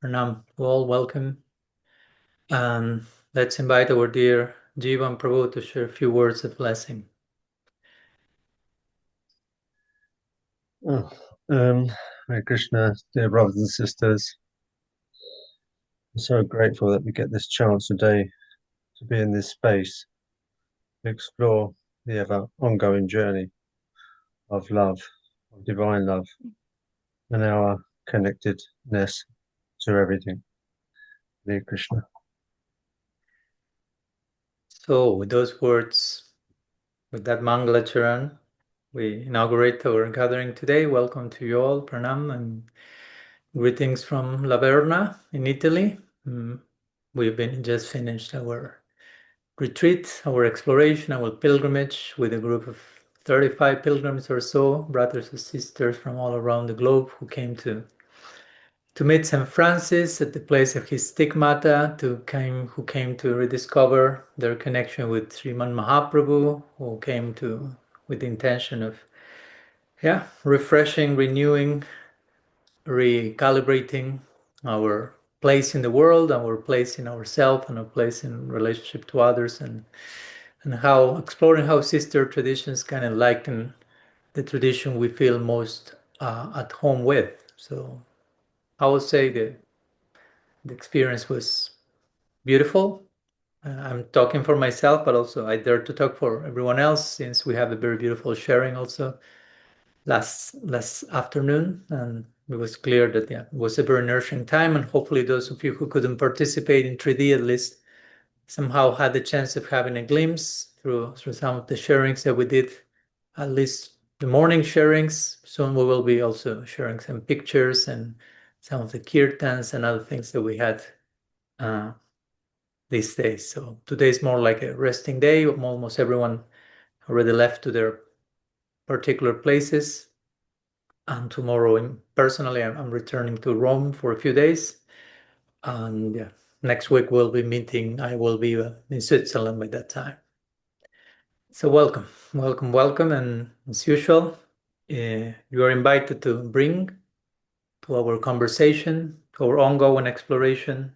Pranam to all, welcome. Let's invite our dear Jiva and Prabhu to share a few words of blessing. Hare Krishna, dear brothers and sisters. I'm so grateful that we get this chance today to be in this space, to explore the ever ongoing journey of love, of divine love, and our connectedness to everything. Hare Krishna. So, with those words, with that Mangala Charan, we inaugurate our gathering today. Welcome to you all, Pranam, and greetings from Laverna in Italy. We've just finished our retreat, our exploration, our pilgrimage with a group of 35 pilgrims or so, brothers and sisters from all around the globe who came to meet St. Francis at the place of his stigmata, who came to rediscover their connection with Sriman Mahaprabhu, who came with the intention of refreshing, renewing, recalibrating our place in the world, our place in ourselves, and our place in relationship to others, and how exploring how sister traditions kind of liken the tradition we feel most at home with. So I would say the experience was beautiful. I'm talking for myself, but also I dare to talk for everyone else, since we have a very beautiful sharing also last afternoon, and it was clear that it was a very nourishing time, and hopefully those of you who couldn't participate in 3D at least somehow had the chance of having a glimpse through some of the sharings that we did, at least the morning sharings. Soon we will be also sharing some pictures and some of the kirtans and other things that we had these days. So today is more like a resting day. Almost everyone already left to their particular places. And tomorrow, personally, I'm returning to Rome for a few days. And next week we'll be meeting. I will be in Switzerland by that time. So welcome. And as usual, you are invited to bring to our conversation, to our ongoing exploration,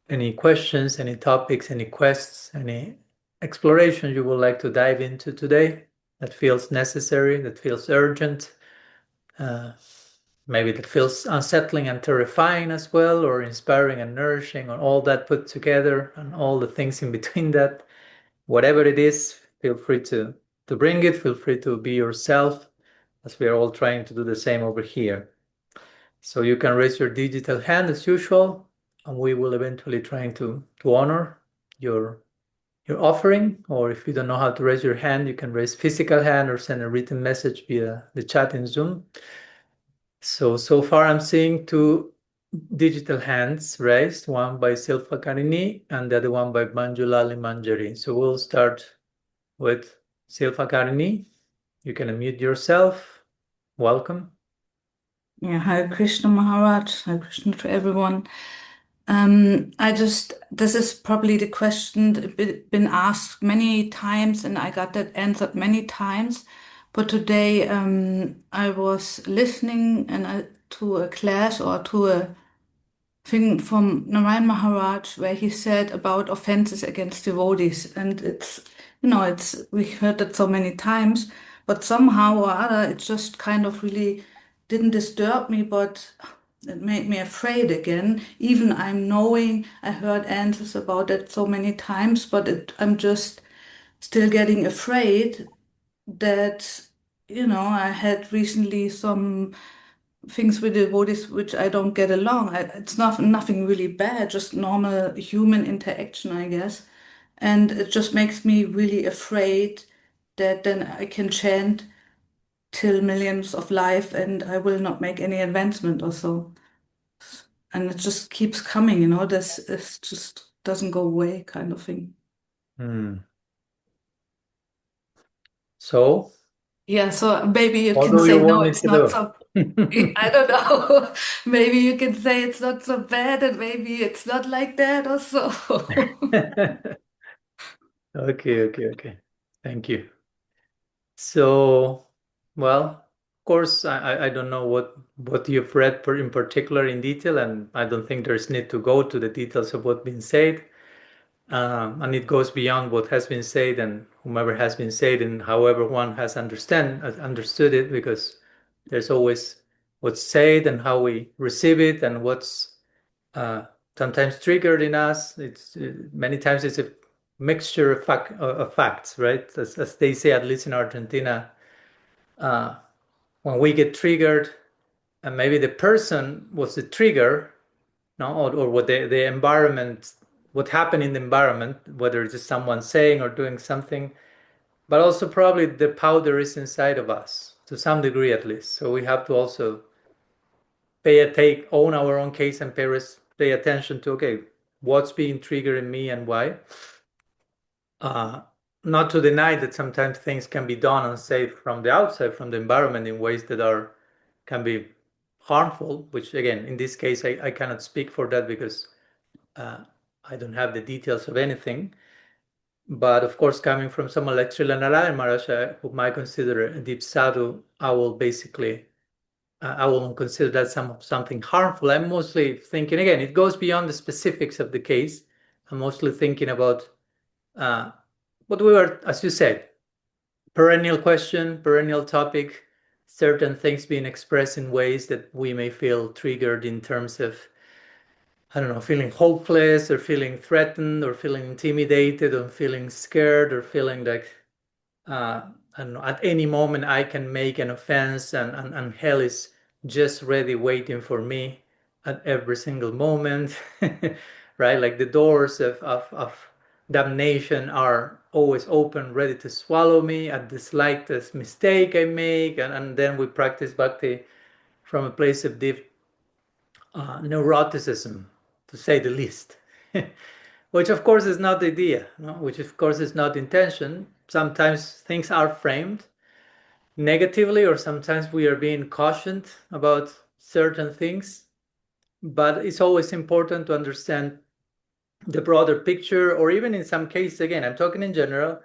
any questions, any topics, any quests, any exploration you would like to dive into today that feels necessary, that feels urgent, maybe that feels unsettling and terrifying as well, or inspiring and nourishing, or all that put together, and all the things in between that. Whatever it is, feel free to bring it. Feel free to be yourself, as we are all trying to do the same over here. So you can raise your digital hand as usual, and we will eventually try to honor your offering. Or if you don't know how to raise your hand, you can raise physical hand or send a written message via the chat in Zoom. So far I'm seeing two digital hands raised, one by Silfa Karini and the other one by Manjulali Manjari. So we'll start with Silfa Karini. You can unmute yourself. Welcome. Yeah, Hare Krishna Maharaj, Hare Krishna to everyone. This is probably the question that been asked many times, and I got that answered many times. But today, I was listening to a class or to a thing from Narayan Maharaj where he said about offenses against devotees, and we heard it so many times, but somehow or other it just kind of really didn't disturb me, but it made me afraid again. Even I heard answers about it so many times, but I'm just still getting afraid that, I had recently some things with devotees which I don't get along. It's nothing really bad, just normal human interaction, I guess. And it just makes me really afraid that then I can chant till millions of life and I will not make any advancement or so. And it just keeps coming, this just doesn't go away kind of thing. So? Yeah, so maybe you what can do say, you want no, me it's to not do? so, I don't know. Maybe you can say it's not so bad and maybe it's not like that or so. Okay. Thank you. So, well, course, I don't know what you've read in particular in detail, and I don't think there's need to go to the details of what's been said. And it goes beyond what has been said and whomever has been said and however one has understood it, because there's always what's said and how we receive it and what's sometimes triggered in us. It's many times it's a mixture of facts, right? As they say, at least in Argentina, when we get triggered, and maybe the person was the trigger, no, or what the environment, what happened in the environment, whether it's someone saying or doing something, but also probably the powder is inside of us to some degree at least. So we have to also own our own case and pay attention to, okay, what's being triggered in me and why. Not to deny that sometimes things can be done and said from the outside, from the environment, in ways that can be harmful, which again, in this case, I cannot speak for that because I don't have the details of anything. But of course, coming from someone like Srila Narayana Maharaj, whom I consider a deep sadhu, I will consider that something harmful. I'm mostly thinking, again, it goes beyond the specifics of the case. I'm mostly thinking about what we were, as you said, perennial question, perennial topic, certain things being expressed in ways that we may feel triggered in terms of, I don't know, feeling hopeless or feeling threatened or feeling intimidated or feeling scared or feeling like, I don't know, at any moment I can make an offense and hell is just ready waiting for me at every single moment, right? Like the doors of damnation are always open, ready to swallow me at the slightest mistake I make. And then we practice bhakti from a place of deep neuroticism, to say the least. Which of course is not the idea, no? Which of course is not intention. Sometimes things are framed negatively, or sometimes we are being cautioned about certain things. But it's always important to understand the broader picture, or even in some cases, again, I'm talking in general,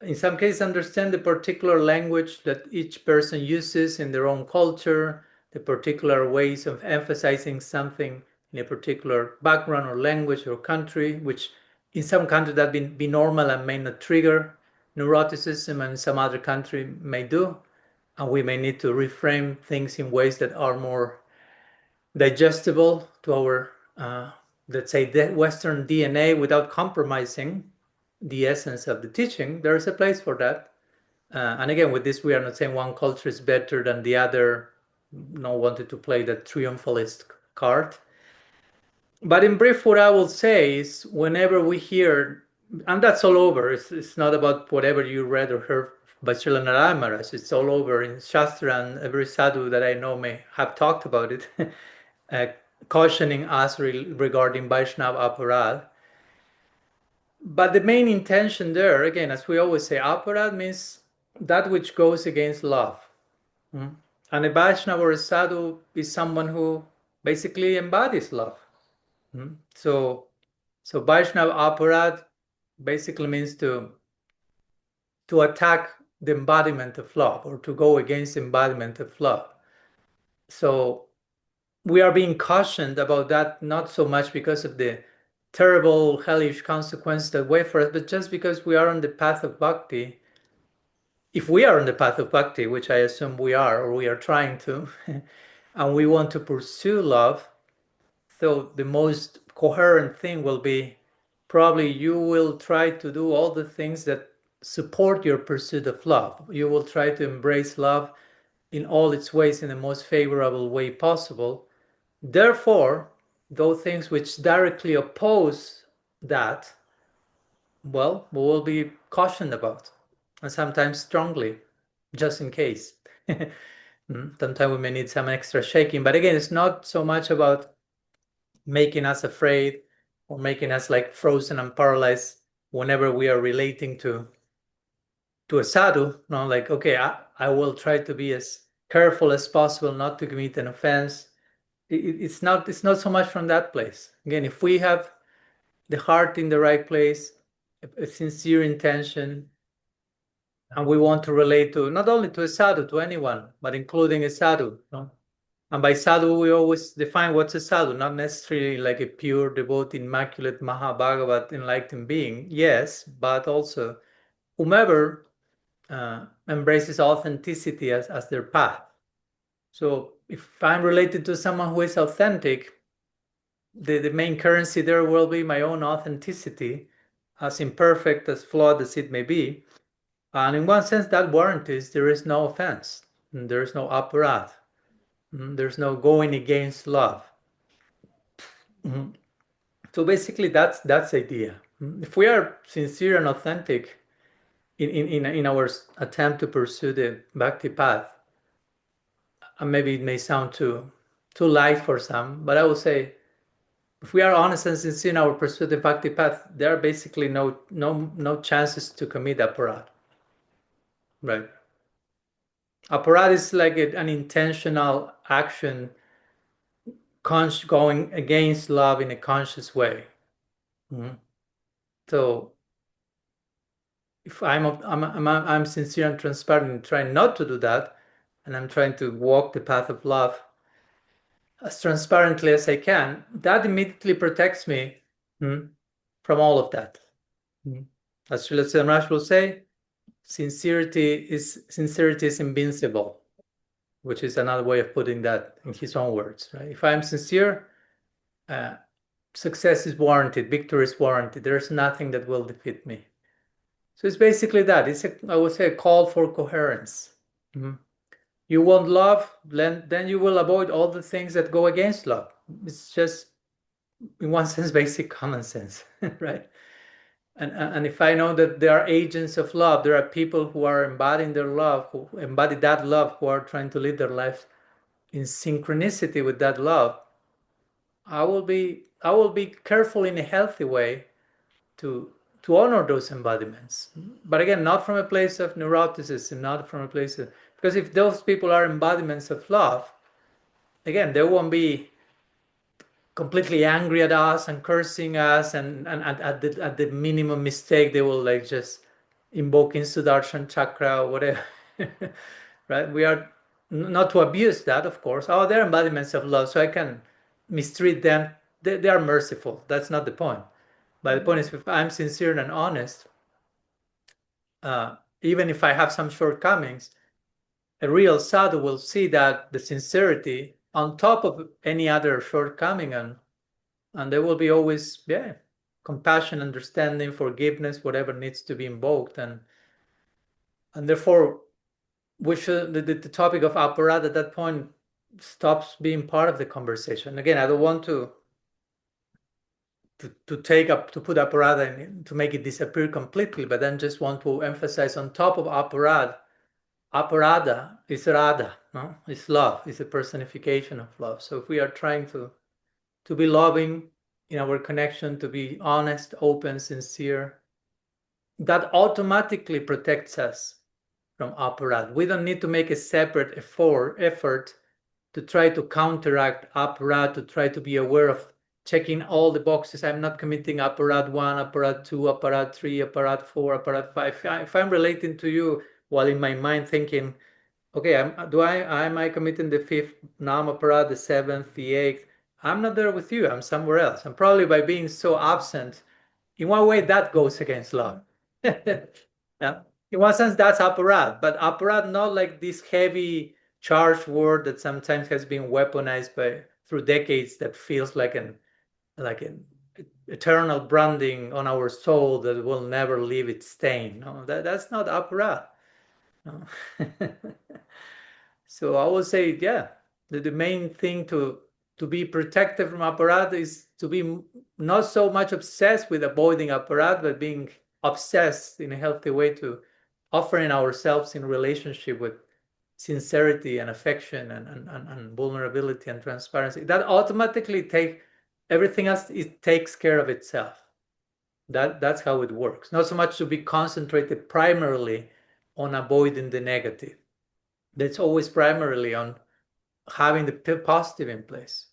in some cases understand the particular language that each person uses in their own culture, the particular ways of emphasizing something in a particular background or language or country, which in some countries that be normal and may not trigger neuroticism, and some other country may do. And we may need to reframe things in ways that are more digestible to our, let's say, the Western DNA without compromising the essence of the teaching. There is a place for that. And again, with this, we are not saying one culture is better than the other. No wanted to play that triumphalist card. But in brief, what I will say is whenever we hear, and that's all over, it's not about whatever you read or heard by Srila Narayana Maharaj, it's all over in Shastra, and every sadhu that I know may have talked about it, cautioning us regarding Vaishnava aparadha. But the main intention there, again, as we always say, aparadha means that which goes against love. And a Vaishnava or a sadhu is someone who basically embodies love. So Vaishnava aparadha basically means to attack the embodiment of love, or to go against the embodiment of love. So we are being cautioned about that, not so much because of the terrible hellish consequences that wait for us, but just because we are on the path of bhakti. If we are on the path of bhakti, which I assume we are, or we are trying to, and we want to pursue love, so the most coherent thing will be probably you will try to do all the things that support your pursuit of love. You will try to embrace love in all its ways in the most favorable way possible. Therefore, those things which directly oppose that, well, we will be cautioned about, and sometimes strongly, just in case. Sometimes we may need some extra shaking, but again, it's not so much about making us afraid or making us like frozen and paralyzed whenever we are relating to a sadhu. No, like, okay, I will try to be as careful as possible not to commit an offense. It's not so much from that place. Again, if we have the heart in the right place, a sincere intention, And we want to relate to not only to a sadhu, to anyone, but including a sadhu. No? And by sadhu, we always define what's a sadhu, not necessarily like a pure, devout, immaculate Mahabhagavat enlightened being, yes, but also whomever embraces authenticity as their path. So if I'm related to someone who is authentic, the main currency there will be my own authenticity, as imperfect, as flawed as it may be. And in one sense, that warranties there is no offense, there is no aparadha, there's no going against love. So basically, that's the idea. If we are sincere and authentic in our attempt to pursue the bhakti path, and maybe it may sound too light for some, but I will say, if we are honest and sincere in our pursuit of the bhakti path, there are basically no chances to commit aparadha. Right? Aparadha is like an intentional action going against love in a conscious way. So if I'm sincere and transparent and trying not to do that, and I'm trying to walk the path of love as transparently as I can, that immediately protects me from all of that. As Srila Siddharth will say, sincerity is invincible, which is another way of putting that in his own words. Right? If I'm sincere, success is warranted, victory is warranted. There's nothing that will defeat me. So it's basically that. It's I would say a call for coherence. You want love, then you will avoid all the things that go against love. It's just, in one sense, basic common sense, right? And if I know that there are agents of love, there are people who are embodying their love, who embody that love, who are trying to live their lives in synchronicity with that love, I will be careful in a healthy way to honor those embodiments. But again, not from a place of neuroticism, not from a place of, because if those people are embodiments of love, again, they won't be completely angry at us and cursing us, and at the minimum mistake, they will like just invoke in Sudarshan Chakra or whatever. Right? We are not to abuse that, of course. Oh, they're embodiments of love, so I can mistreat them. They are merciful. That's not the point. But the point is, if I'm sincere and honest, even if I have some shortcomings, a real sadhu will see that the sincerity on top of any other shortcoming, and there will be always, compassion, understanding, forgiveness, whatever needs to be invoked, and therefore, we should the topic of aparadha at that point stops being part of the conversation. Again, I don't want to put aparadha in, to make it disappear completely, but then just want to emphasize on top of aparadha is radha, no? It's love, it's a personification of love. So if we are trying to be loving in our connection, to be honest, open, sincere, that automatically protects us from aparadha. We don't need to make a separate effort to try to counteract aparadha, to try to be aware of checking all the boxes. I'm not committing aparadha 1, aparadha 2, aparadha 3, aparadha 4, aparadha 5. If I'm relating to you while in my mind thinking, okay, am I committing the 5th nam aparadha, the 7th, the 8th? I'm not there with you. I'm somewhere else. And probably by being so absent, in one way that goes against love. Yeah. In one sense, that's aparadha, but aparadha not like this heavy charged word that sometimes has been weaponized through decades, that feels like an eternal branding on our soul that will never leave its stain. No, that's not aparadha. No. So I would say, the main thing to be protected from aparadha is to be not so much obsessed with avoiding aparadha, but being obsessed in a healthy way to offering ourselves in relationship with sincerity and affection and vulnerability and transparency. That automatically everything else, it takes care of itself. That's how it works. Not so much to be concentrated primarily on avoiding the negative. That's always primarily on having the positive in place.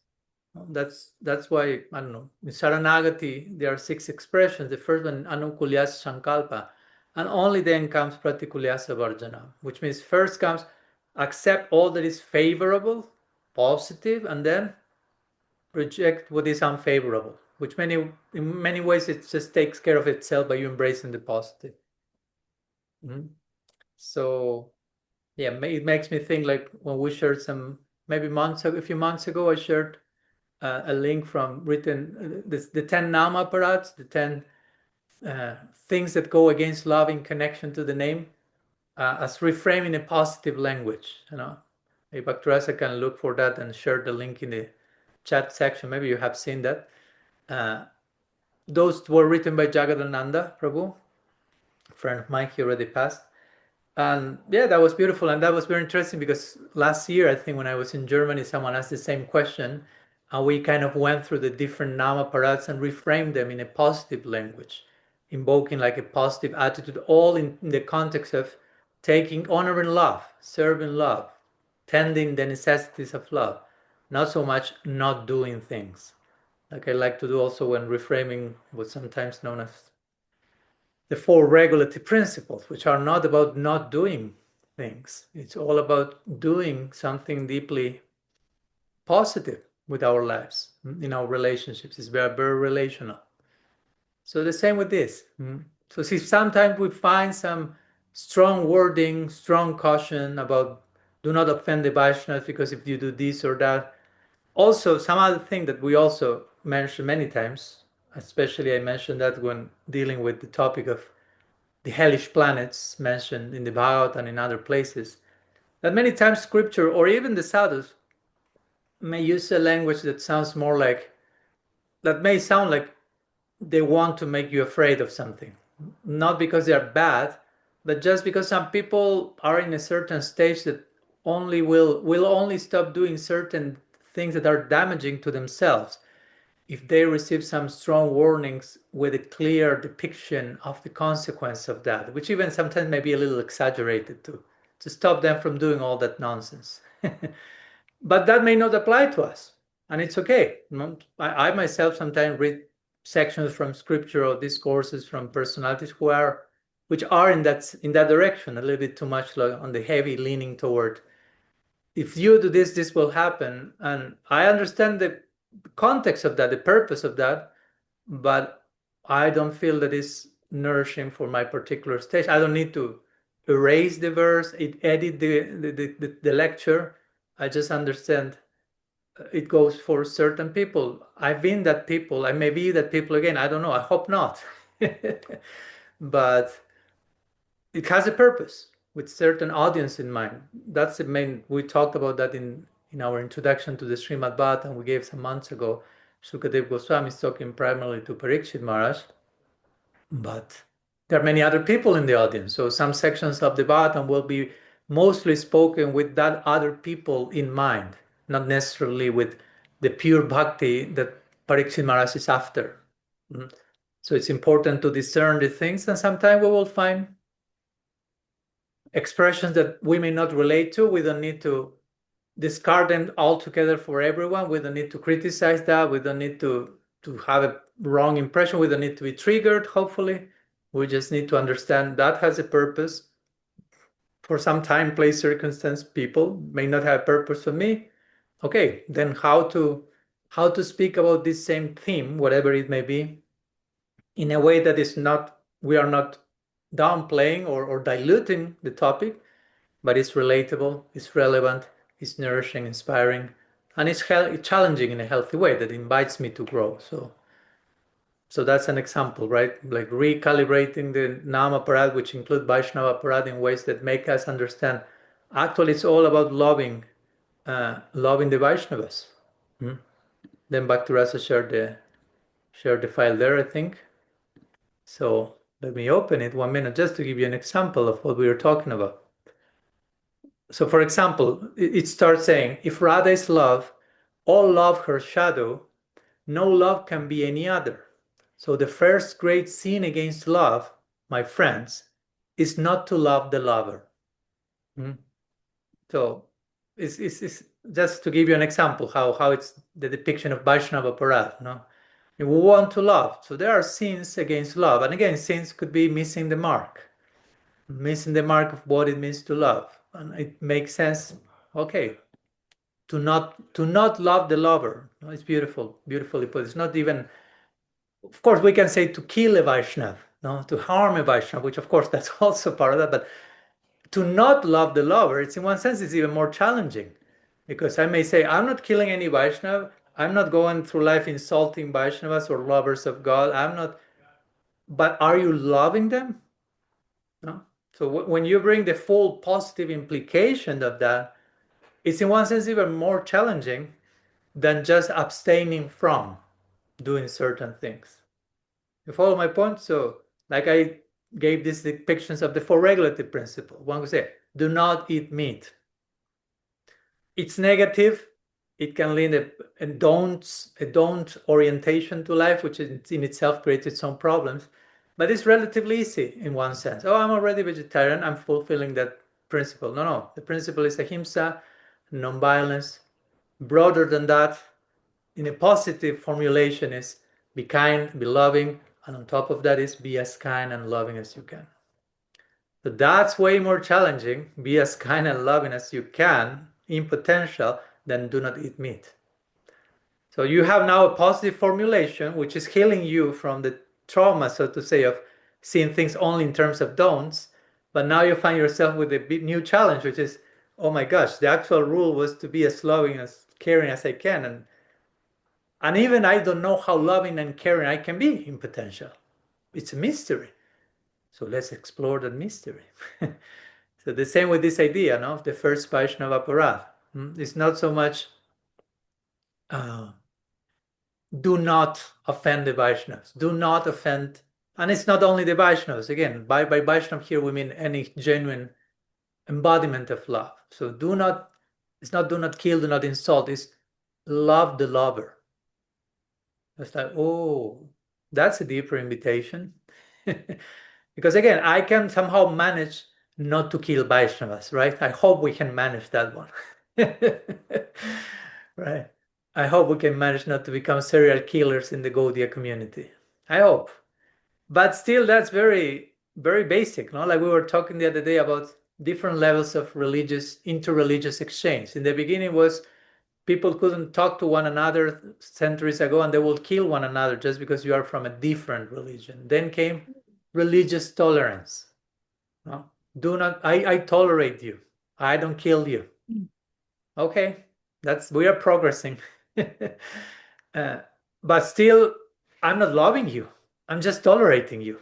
That's why, I don't know, in Saranagati, there are 6 expressions. The first one, Anukulyas Sankalpa. And only then comes Pratikulyasa Varjana, which means first comes accept all that is favorable, positive, and then reject what is unfavorable, which in many ways it just takes care of itself by you embracing the positive. So yeah, it makes me think like when we shared a few months ago, I shared a link from written the 10 nama aparadhas, the 10 things that go against love in connection to the name, as reframed in a positive language. Maybe Bhaktirasa can look for that and share the link in the chat section. Maybe you have seen that. Those were written by Jagadananda Prabhu, a friend of mine. He already passed. And yeah, that was beautiful. And that was very interesting because last year, I think when I was in Germany, someone asked the same question. And we kind of went through the different nama parads and reframed them in a positive language, invoking like a positive attitude, all in the context of taking honor and love, serving love, tending the necessities of love, not so much not doing things. Like I like to do also when reframing what's sometimes known as the 4 regulative principles, which are not about not doing things. It's all about doing something deeply positive with our lives, in our relationships. It's very, very relational. So the same with this. So see, sometimes we find some strong wording, strong caution about do not offend the Vaishnavas because if you do this or that. Also, some other thing that we also mention many times, especially I mentioned that when dealing with the topic of the hellish planets mentioned in the Bhagavad and in other places, that many times scripture or even the sadhus may use a language that sounds more like, that may sound like they want to make you afraid of something. Not because they're bad, but just because some people are in a certain stage that will only stop doing certain things that are damaging to themselves if they receive some strong warnings with a clear depiction of the consequence of that, which even sometimes may be a little exaggerated to stop them from doing all that nonsense. But that may not apply to us, and it's okay. I myself sometimes read sections from scripture or discourses from personalities which are in that direction, a little bit too much on the heavy leaning toward, if you do this, this will happen. And I understand the context of that, the purpose of that, but I don't feel that it's nourishing for my particular stage. I don't need to erase the verse, edit the lecture. I just understand it goes for certain people. I've been that people. I may be that people again. I don't know. I hope not. But it has a purpose with certain audience in mind. That's the main. We talked about that in our introduction to the Srimad Bhagavatam we gave some months ago. Sukadeva Goswami is talking primarily to Parikshit Maharaj, but there are many other people in the audience. So some sections of the Bhagavatam will be mostly spoken with that other people in mind, not necessarily with the pure bhakti that Parikshit Maharaj is after. So it's important to discern the things, and sometimes we will find expressions that we may not relate to. We don't need to discard them altogether for everyone. We don't need to criticize that. We don't need to have a wrong impression. We don't need to be triggered, hopefully. We just need to understand that has a purpose. For some time, place, circumstance, people may not have a purpose for me. Okay, then how to speak about this same theme, whatever it may be, in a way that is not, we are not downplaying or diluting the topic, but it's relatable, it's relevant, it's nourishing, inspiring, and it's challenging in a healthy way that invites me to grow. So that's an example, right? Like recalibrating the Nama Parad, which include Vaishnava Parad in ways that make us understand. Actually, it's all about loving the Vaishnavas. Then Bhaktirasa shared the file there, I think. So let me open it 1 minute just to give you an example of what we were talking about. So for example, it starts saying, if Radha is love, all love her shadow, no love can be any other. So the first great sin against love, my friends, is not to love the lover. So it's just to give you an example how it's the depiction of Vaishnava Parad. We want to love. So there are sins against love. And again, sins could be missing the mark. missing the mark of what it means to love. And it makes sense, okay, to not love the lover. It's beautiful, beautifully put. It's not even, of course, we can say to kill a Vaishnava, no, to harm a Vaishnava, which of course that's also part of that, but to not love the lover, it's in one sense, it's even more challenging. Because I may say, I'm not killing any Vaishnava, I'm not going through life insulting Vaishnavas or lovers of God, I'm not, but are you loving them? No? So when you bring the full positive implication of that, it's in one sense even more challenging than just abstaining from doing certain things. You follow my point? So, like I gave these depictions of the four regulative principle. One would say, do not eat meat. It's negative. It can lead a don't orientation to life, which in itself creates its own problems. But it's relatively easy in one sense. Oh, I'm already vegetarian. I'm fulfilling that principle. No. The principle is ahimsa, non-violence. Broader than that, in a positive formulation, is be kind, be loving, and on top of that is be as kind and loving as you can. So that's way more challenging. Be as kind and loving as you can in potential than do not eat meat. So you have now a positive formulation, which is healing you from the trauma, so to say, of seeing things only in terms of don'ts. But now you find yourself with a big new challenge, which is, oh my gosh, the actual rule was to be as loving, as caring as I can. And even I don't know how loving and caring I can be in potential. It's a mystery. So let's explore that mystery. So the same with this idea, no, of the first Vaishnava aparadha. It's not so much do not offend the Vaishnavas. Do not offend, and it's not only the Vaishnavas. Again, by Vaishnav here we mean any genuine embodiment of love. So it's not do not kill, do not insult, it's love the lover. It's like, oh, that's a deeper invitation. Because again, I can somehow manage not to kill Vaishnavas, right? I hope we can manage that one. Right? I hope we can manage not to become serial killers in the Gaudiya community. I hope. But still, that's very, very basic, no? Like we were talking the other day about different levels of interreligious exchange. In the beginning was people couldn't talk to one another centuries ago and they will kill one another just because you are from a different religion. Then came religious tolerance. No? I tolerate you. I don't kill you. Okay, we are progressing. But still, I'm not loving you. I'm just tolerating you.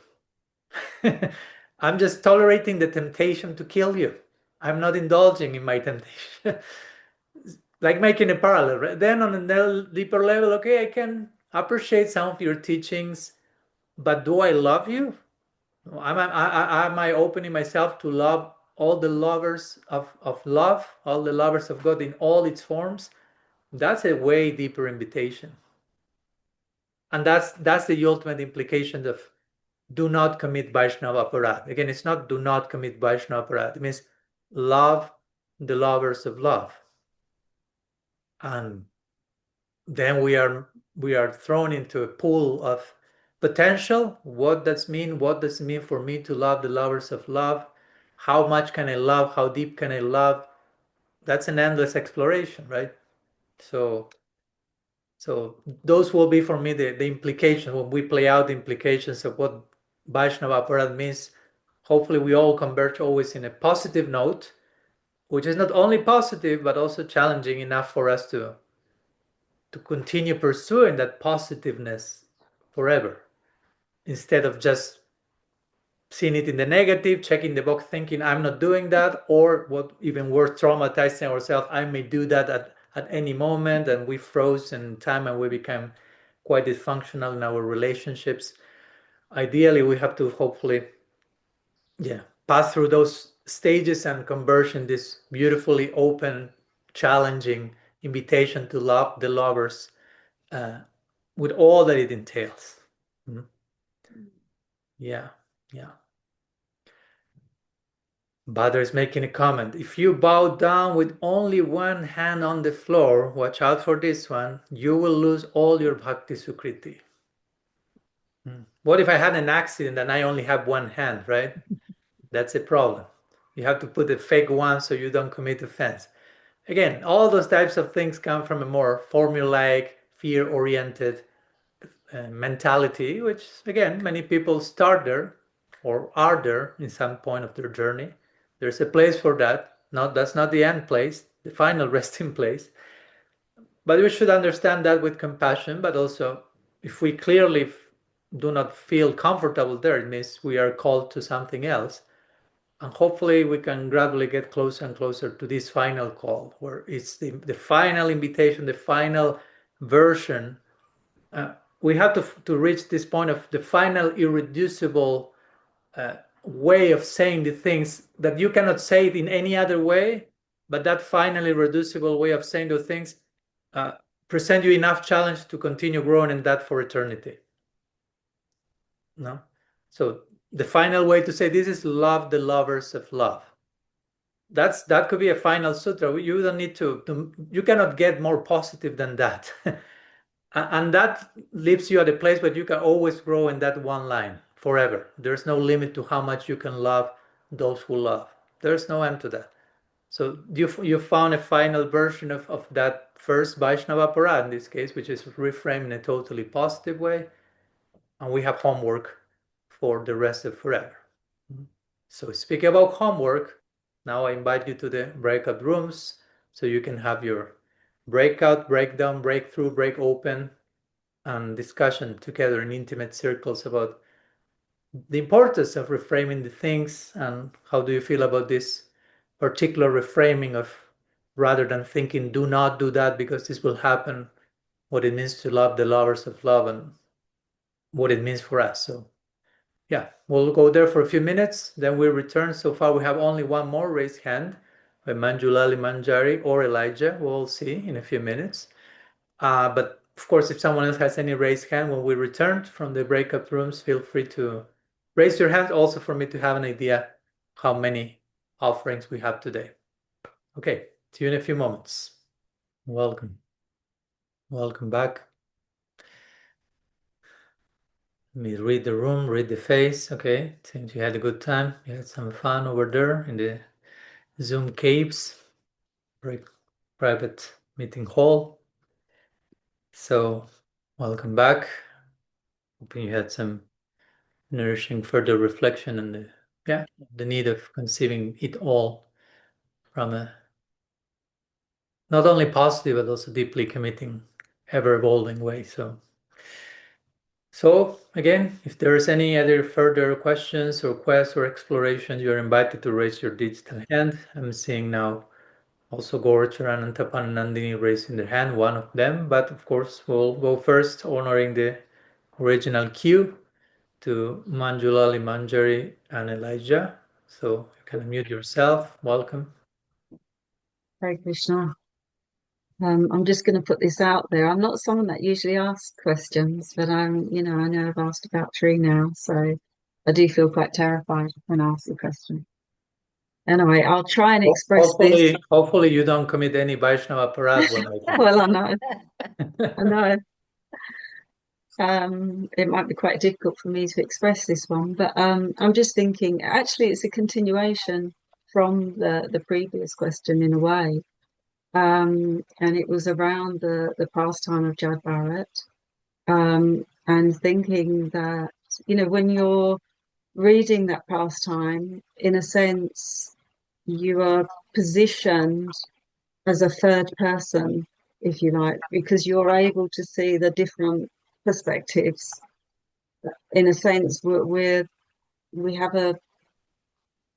I'm just tolerating the temptation to kill you. I'm not indulging in my temptation. Like making a parallel, right? Then on a deeper level, okay, I can appreciate some of your teachings, but do I love you? Am I opening myself to love all the lovers of love, all the lovers of God in all its forms? That's a way deeper invitation. And that's the ultimate implication of do not commit Vaishnava aparadha. Again, it's not do not commit Vaishnava aparadha. It means love the lovers of love. And then we are thrown into a pool of potential. What does it mean? What does it mean for me to love the lovers of love? How much can I love? How deep can I love? That's an endless exploration, right? So those will be for me the implications when we play out the implications of what Vaishnava aparadha means. Hopefully we all converge always in a positive note, which is not only positive but also challenging enough for us to continue pursuing that positiveness forever, instead of just seeing it in the negative, checking the box, thinking I'm not doing that, or what even worse, traumatizing ourselves. I may do that at any moment, and we froze in time and we become quite dysfunctional in our relationships. Ideally, we have to hopefully, pass through those stages and conversion this beautifully open, challenging invitation to love the lovers with all that it entails. Yeah. Badr is making a comment. If you bow down with only one hand on the floor, watch out for this one, you will lose all your bhakti sukriti. What if I had an accident and I only have one hand, right? That's a problem. You have to put a fake one so you don't commit offense. Again, all those types of things come from a more formulaic, fear-oriented mentality, which, again, many people start there or are there in some point of their journey. There's a place for that. That's not the end place, the final resting place. But we should understand that with compassion, but also if we clearly do not feel comfortable there, it means we are called to something else. And hopefully we can gradually get closer and closer to this final call, where it's the final invitation, the final version. We have to reach this point of the final irreducible way of saying the things that you cannot say it in any other way, but that final irreducible way of saying those things present you enough challenge to continue growing in that for eternity. No? So the final way to say this is love the lovers of love. That could be a final sutra. You don't need you cannot get more positive than that. And that leaves you at a place where you can always grow in that one line forever. There's no limit to how much you can love those who love. There's no end to that. So you found a final version of that first Vaishnava aparadha in this case, which is reframed in a totally positive way. And we have homework for the rest of forever. So speaking about homework, now I invite you to the breakout rooms so you can have your breakout, breakdown, breakthrough, break open, and discussion together in intimate circles about the importance of reframing the things and how do you feel about this particular reframing of rather than thinking do not do that because this will happen, what it means to love the lovers of love and what it means for us. So yeah, we'll go there for a few minutes, then we return. So far we have only one more raised hand by Manjulali Manjari or Elijah. We'll see in a few minutes. But of course, if someone else has any raised hand when we return from the breakout rooms, feel free to raise your hand also for me to have an idea how many offerings we have today. Okay, see you in a few moments. Welcome. Welcome back. Let me read the room, read the face. Okay, seems you had a good time. You had some fun over there in the Zoom caves, private meeting hall. So welcome back. Hoping you had some nourishing further reflection on the need of conceiving it all from a not only positive but also deeply committing, ever-evolving way. So again, if there's any other further questions or requests or explorations, you're invited to raise your digital hand. I'm seeing now also Goracharan and Tapanandini raising their hand, one of them. But of course, we'll go first, honoring the original queue to Manjulali Manjari and Elijah. So you can unmute yourself. Welcome. Hare Krishna. I'm just going to put this out there. I'm not someone that usually asks questions, but I know I've asked about 3 now, so I do feel quite terrified when I ask the question. Anyway, I'll try and express this. Hopefully you don't commit any Vaishnava aparadha. Well, I know. I know. It might be quite difficult for me to express this one, but I'm just thinking, actually, it's a continuation from the previous question in a way. And it was around the pastime of Jad Bharat, and thinking that, when you're reading that pastime, in a sense, you are positioned as a third person, if you like, because you're able to see the different perspectives. In a sense, we have a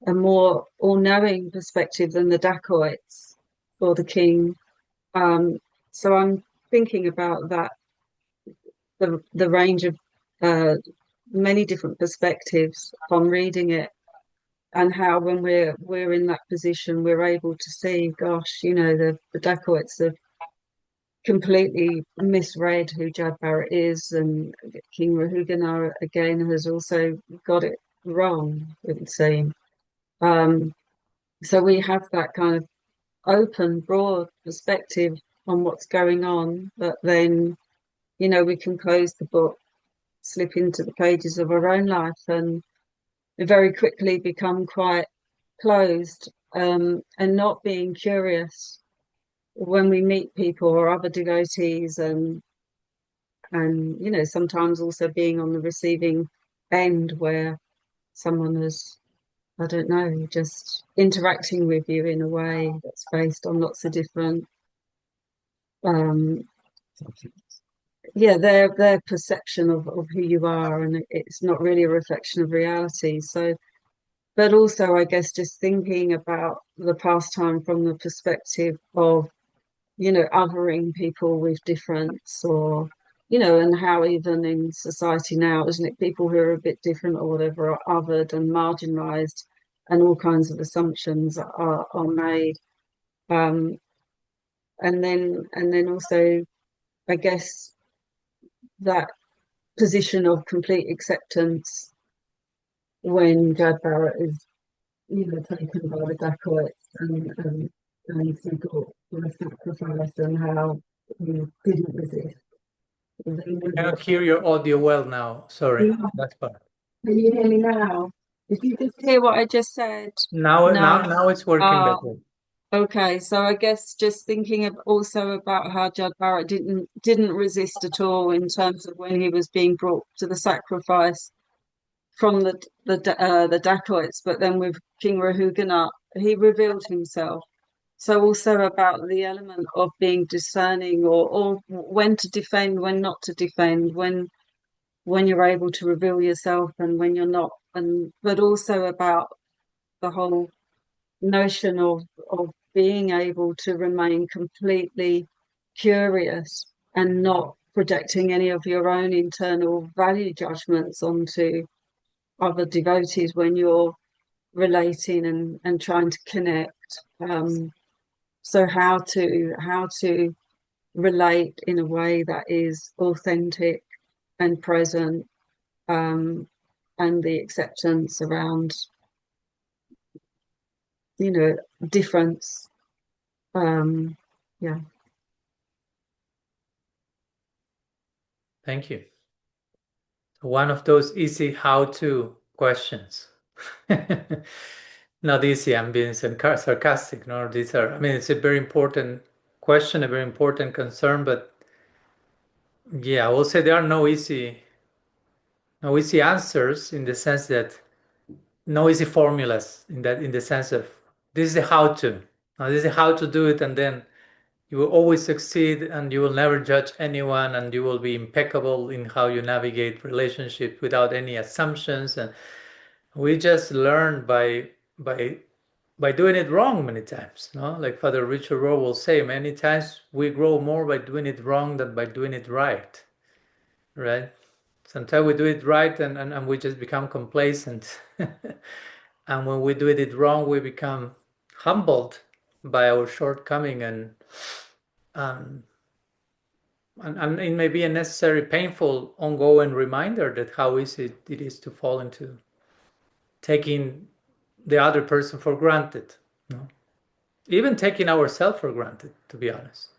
more all-knowing perspective than the dacoits or the king. So I'm thinking about that, the range of many different perspectives from reading it, and how when we're in that position, we're able to see, gosh, the dacoits have completely misread who Jad Bharat is, and King Rahugana again has also got it wrong, it would seem. So we have that kind of open, broad perspective on what's going on, but then, we can close the book, slip into the pages of our own life, and very quickly become quite closed, and not being curious when we meet people or other devotees, and you know, sometimes also being on the receiving end where someone is, I don't know, just interacting with you in a way that's based on lots of different their perception of who you are, and it's not really a reflection of reality. So, but also I guess just thinking about the pastime from the perspective of, you know, othering people with difference, or, you know, and how even in society now, isn't it, people who are a bit different or whatever are othered and marginalized, and all kinds of assumptions are made. And then also, I guess, that position of complete acceptance when Jad Barrett is, you know, taken by the dacoits and Sigurd for the sacrifice, and how he didn't resist. I cannot hear your audio well now. Sorry, that's part. Can you hear me now? Did you just hear what I just said? Now it's working better. Okay, so I guess just thinking also about how Jad Barrett didn't resist at all in terms of when he was being brought to the sacrifice from the dacoits, but then with King Rahugana, he revealed himself. So also about the element of being discerning, or when to defend, when not to defend, when you're able to reveal yourself and when you're not, but also about the whole notion of being able to remain completely curious and not projecting any of your own internal value judgments onto other devotees when you're relating and trying to connect. So how to relate in a way that is authentic and present, and the acceptance around, you know, difference. Yeah. Thank you. One of those easy how-to questions. Not easy, I'm being sarcastic. No, these are, I mean, it's a very important question, a very important concern, but yeah, I will say there are no easy answers, in the sense that no easy formulas, in the sense of this is a how-to. Now, this is how to do it, and then you will always succeed, and you will never judge anyone, and you will be impeccable in how you navigate relationships without any assumptions. And we just learn by doing it wrong many times. No, like Father Richard Rohr will say, many times we grow more by doing it wrong than by doing it right. Right? Sometimes we do it right, and we just become complacent. And when we do it wrong, we become humbled by our shortcoming, and it may be a necessary, painful, ongoing reminder that how easy it is to fall into taking the other person for granted. No? Even taking ourselves for granted, to be honest.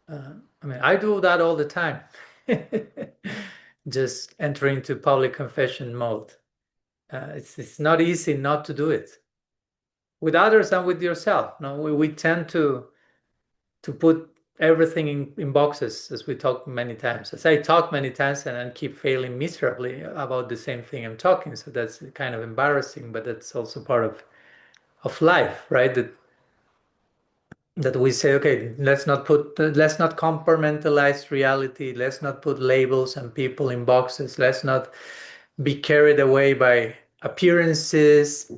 I mean, I do that all the time. Just entering into public confession mode. It's not easy not to do it with others and with yourself. No, we tend to put everything in boxes, as we talk many times. As I talk many times and keep failing miserably about the same thing I'm talking. So that's kind of embarrassing, but that's also part of life, right? That we say, okay, let's not compartmentalize reality. Let's not put labels and people in boxes. Let's not be carried away by appearances.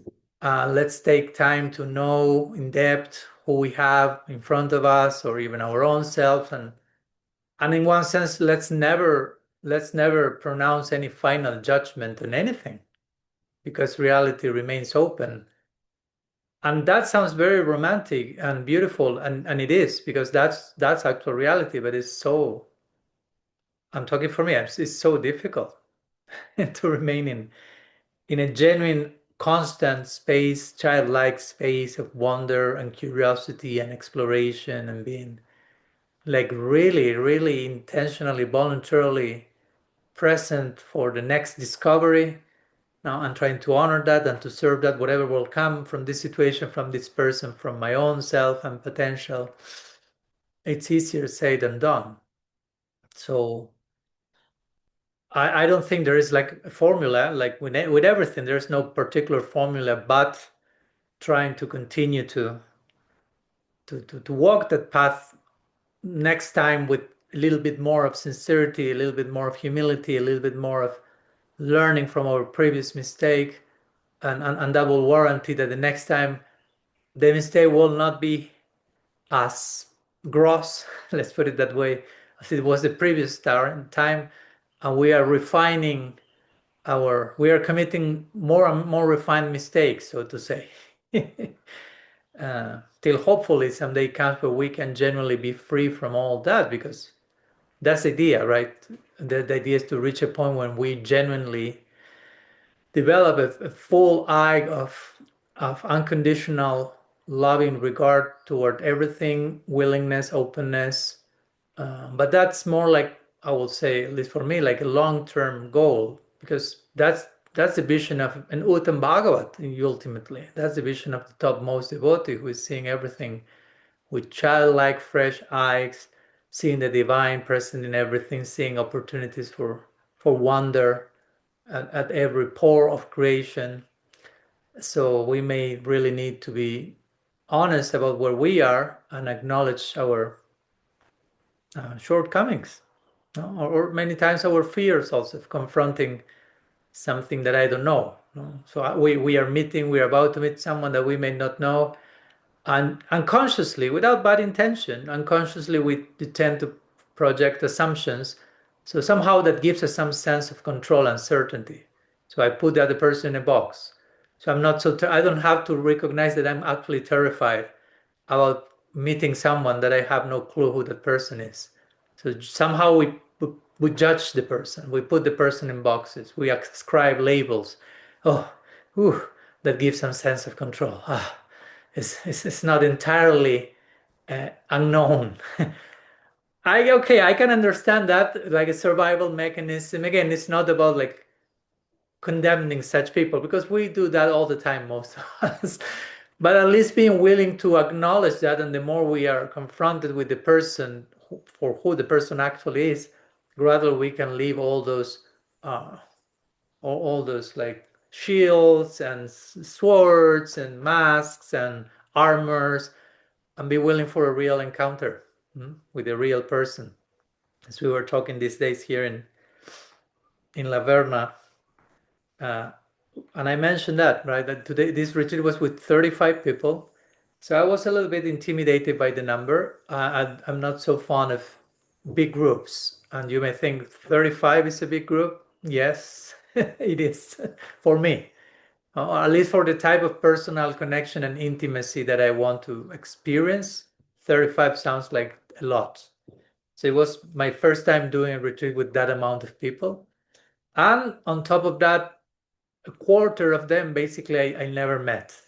Let's take time to know in depth who we have in front of us, or even our own self. And in one sense, let's never pronounce any final judgment on anything, because reality remains open. And that sounds very romantic and beautiful, and it is, because that's actual reality. But it's so, I'm talking for me, it's so difficult to remain in a genuine, constant space, childlike space of wonder and curiosity and exploration, and being like really, really intentionally, voluntarily present for the next discovery, Now I'm trying to honor that and to serve that, whatever will come from this situation, from this person, from my own self and potential. It's easier said than done. So I don't think there is like a formula, like with everything, there's no particular formula, but trying to continue to walk that path next time with a little bit more of sincerity, a little bit more of humility, a little bit more of learning from our previous mistake, and that will warranty that the next time the mistake will not be as gross, let's put it that way, as it was the previous time, and we are refining we are committing more and more refined mistakes, so to say. Till hopefully someday comes where we can genuinely be free from all that, because that's the idea, right? The idea is to reach a point when we genuinely develop a full eye of unconditional loving regard toward everything, willingness, openness. But that's more like, I will say, at least for me, like a long-term goal, because that's the vision of an Uttam Bhagavat, ultimately. That's the vision of the topmost devotee, who is seeing everything with childlike, fresh eyes, seeing the divine present in everything, seeing opportunities for wonder at every pore of creation. So we may really need to be honest about where we are and acknowledge our shortcomings, or many times our fears also of confronting something that I don't know. So we are about to meet someone that we may not know, and unconsciously, without bad intention, unconsciously we tend to project assumptions. So somehow that gives us some sense of control and certainty. So I put the other person in a box. So I'm not I don't have to recognize that I'm actually terrified about meeting someone that I have no clue who that person is. So somehow we judge the person. We put the person in boxes. We ascribe labels. Oh, whew, that gives some sense of control. It's not entirely unknown. I can understand that, like a survival mechanism. Again, it's not about like condemning such people, because we do that all the time, most of us. But at least being willing to acknowledge that, and the more we are confronted with the person for who the person actually is, gradually we can leave all those like shields and swords and masks and armors, and be willing for a real encounter with a real person. As we were talking these days here in La Verna, and I mentioned that, right, that today this retreat was with 35 people. So I was a little bit intimidated by the number. I'm not so fond of big groups. And you may think 35 is a big group. Yes, it is for me. Or at least for the type of personal connection and intimacy that I want to experience, 35 sounds like a lot. So it was my first time doing a retreat with that amount of people. And on top of that, a quarter of them basically I never met,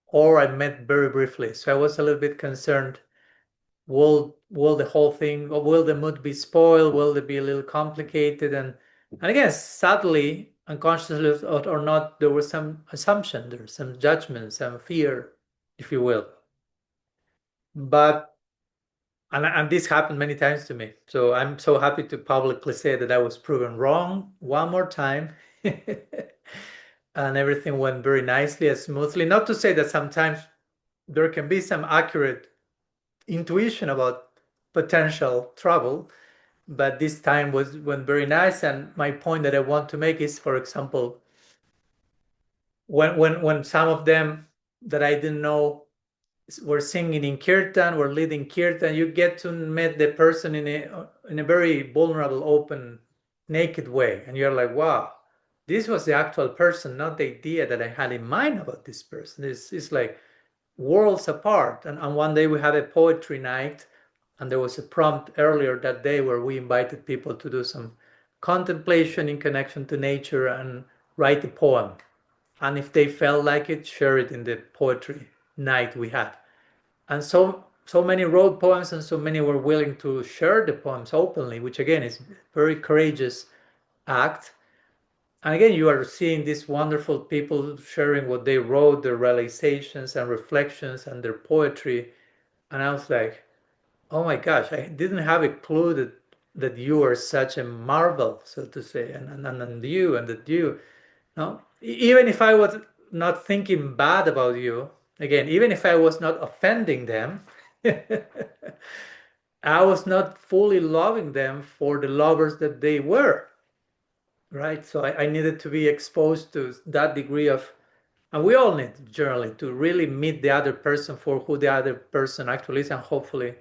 or I met very briefly. So I was a little bit concerned. Will the whole thing, or will the mood be spoiled? Will it be a little complicated? And I guess sadly, unconsciously or not, there was some assumption, there was some judgment, some fear, if you will. But and this happened many times to me. So I'm so happy to publicly say that I was proven wrong one more time. And everything went very nicely and smoothly. Not to say that sometimes there can be some accurate intuition about potential trouble, but this time went very nice. And my point that I want to make is, for example, when some of them that I didn't know were singing in kirtan, were leading kirtan, you get to meet the person in a very vulnerable, open, naked way, and you're like, wow, this was the actual person, not the idea that I had in mind about this person. It's like worlds apart. And one day we had a poetry night, and there was a prompt earlier that day where we invited people to do some contemplation in connection to nature and write a poem. And if they felt like it, share it in the poetry night we had. And so many wrote poems, and so many were willing to share the poems openly, which again is a very courageous act. And again, you are seeing these wonderful people sharing what they wrote, their realizations and reflections and their poetry. And I was like, oh my gosh, I didn't have a clue that you are such a marvel, so to say, and you and that you, no, even if I was not thinking bad about you, again, even if I was not offending them, I was not fully loving them for the lovers that they were, right? So I needed to be exposed to that degree of, and we all need generally to really meet the other person for who the other person actually is, and hopefully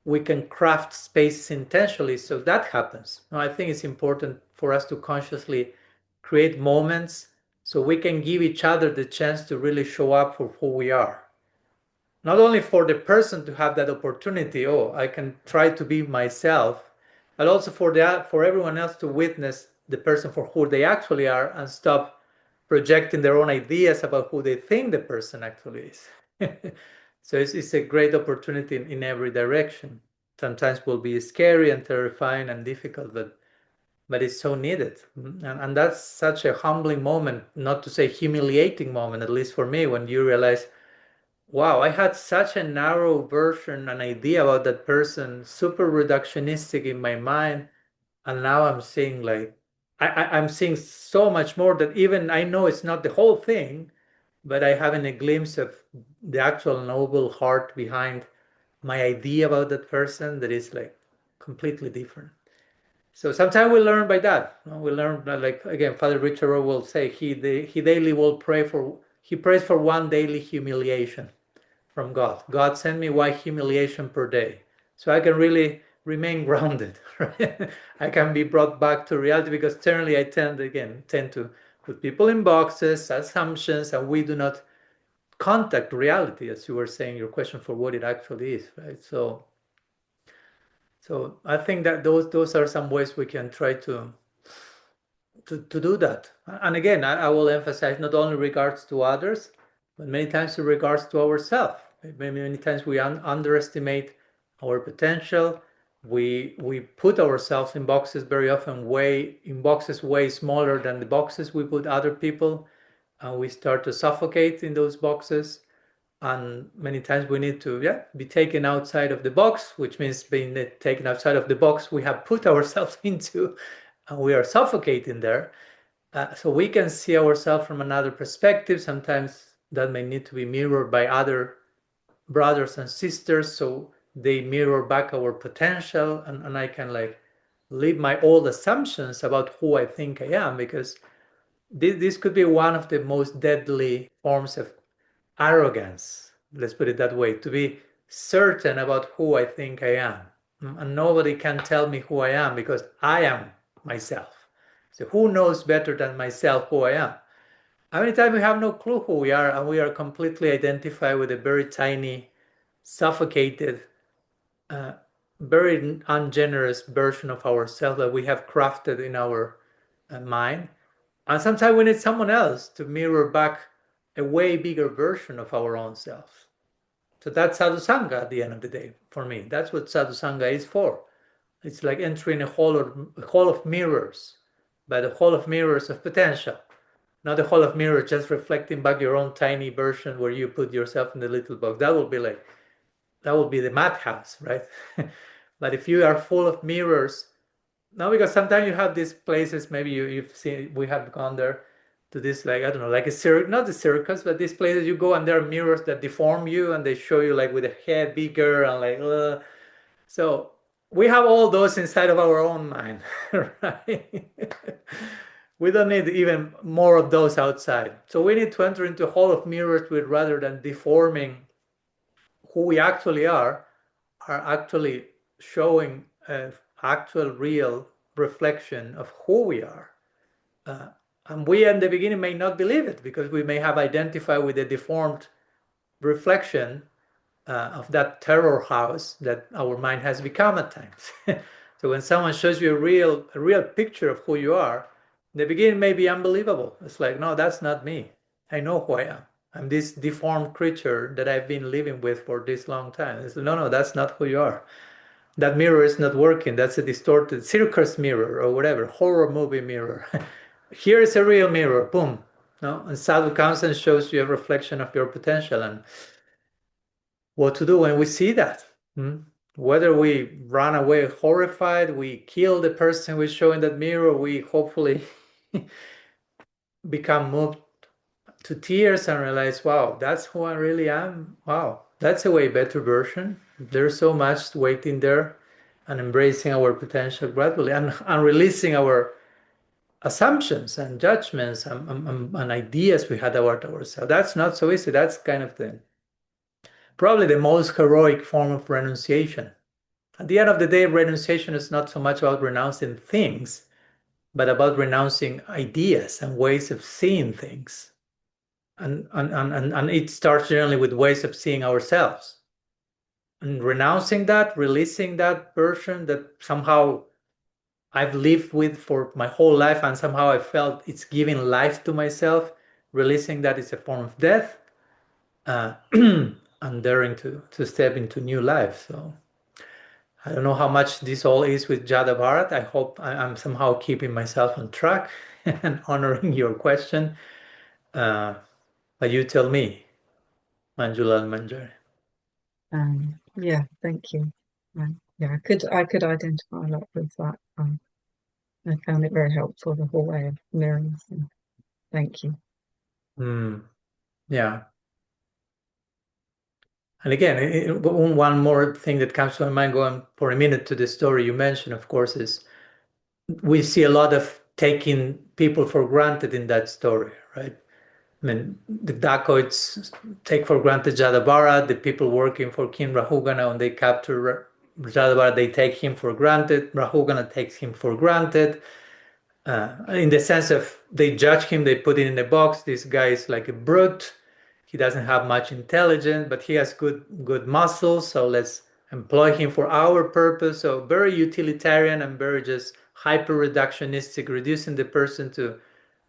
we can craft spaces intentionally so that happens. Now, I think it's important for us to consciously create moments so we can give each other the chance to really show up for who we are. Not only for the person to have that opportunity, oh, I can try to be myself, but also for everyone else to witness the person for who they actually are and stop projecting their own ideas about who they think the person actually is. So it's a great opportunity in every direction. Sometimes will be scary and terrifying and difficult, but it's so needed. And that's such a humbling moment, not to say humiliating moment, at least for me, when you realize, wow, I had such a narrow version, an idea about that person, super reductionistic in my mind, and now I'm seeing like I'm seeing so much more that even I know it's not the whole thing, but I having a glimpse of the actual noble heart behind my idea about that person that is like completely different. So sometimes we learn by that. We learn like again, Father Richard will say he daily will he prays for one daily humiliation from God. God send me one humiliation per day, so I can really remain grounded. Right? I can be brought back to reality because generally I tend to put people in boxes, assumptions, and we do not contact reality, as you were saying your question, for what it actually is, right? So I think that those are some ways we can try to do that. And again, I will emphasize not only regards to others, but many times in regards to ourselves. Many times we underestimate our potential. We put ourselves in boxes very often way smaller than the boxes we put other people, and we start to suffocate in those boxes. And many times we need to be taken outside of the box, which means being taken outside of the box we have put ourselves into, and we are suffocating there. So we can see ourselves from another perspective. Sometimes that may need to be mirrored by other brothers and sisters, so they mirror back our potential, and I can like leave my old assumptions about who I think I am, because this could be one of the most deadly forms of arrogance, let's put it that way, to be certain about who I think I am. And nobody can tell me who I am because I am myself. So who knows better than myself who I am? How many times we have no clue who we are, and we are completely identified with a very tiny, suffocated, very ungenerous version of ourselves that we have crafted in our mind. And sometimes we need someone else to mirror back a way bigger version of our own selves. So that's sadhusanga at the end of the day for me. That's what sadhusanga is for. It's like entering a hall of mirrors, but a hall of mirrors of potential. Not a hall of mirrors just reflecting back your own tiny version where you put yourself in the little box. That would be the madhouse, right? But if you are full of mirrors, no, because sometimes you have these places, maybe you've seen, we have gone there to this, like, I don't know, like a circus, not the circus, but these places you go and there are mirrors that deform you and they show you like with a head bigger and like, so we have all those inside of our own mind, right? We don't need even more of those outside. So we need to enter into a hall of mirrors with, rather than deforming who we actually are actually showing an actual real reflection of who we are. And we in the beginning may not believe it because we may have identified with a deformed reflection of that terror house that our mind has become at times. So when someone shows you a real picture of who you are, in the beginning may be unbelievable. It's like, no, that's not me. I know who I am. I'm this deformed creature that I've been living with for this long time. It's like, no, that's not who you are. That mirror is not working. That's a distorted circus mirror or whatever, horror movie mirror. here is a real mirror, boom. No? And sadhu comes and shows you a reflection of your potential and what to do when we see that. Whether we run away horrified, we kill the person we show in that mirror, we hopefully become moved to tears and realize, wow, that's who I really am. Wow, that's a way better version. There's so much waiting there, and embracing our potential gradually and releasing our assumptions and judgments and ideas we had about ourselves. That's not so easy. That's kind of probably the most heroic form of renunciation. At the end of the day, renunciation is not so much about renouncing things, but about renouncing ideas and ways of seeing things. And it starts generally with ways of seeing ourselves. And renouncing that, releasing that version that somehow I've lived with for my whole life, and somehow I felt it's giving life to myself, releasing that is a form of death, and daring to step into new life. So I don't know how much this all is with Jada Bharat. I hope I'm somehow keeping myself on track and honoring your question. But you tell me, Manjula and Manjari. Yeah, thank you. Yeah, I could identify a lot with that. I found it very helpful, the whole way of mirroring. So thank you. Yeah. And again, one more thing that comes to my mind going for a minute to the story you mentioned, of course, is we see a lot of taking people for granted in that story, right? I mean, the dacoits take for granted Jadabara, the people working for King Rahugana, when they capture Jadabara, they take him for granted. Rahugana takes him for granted. In the sense of they judge him, they put it in a box. This guy is like a brute. He doesn't have much intelligence, but he has good muscles. So let's employ him for our purpose. So very utilitarian and very just hyper reductionistic, reducing the person to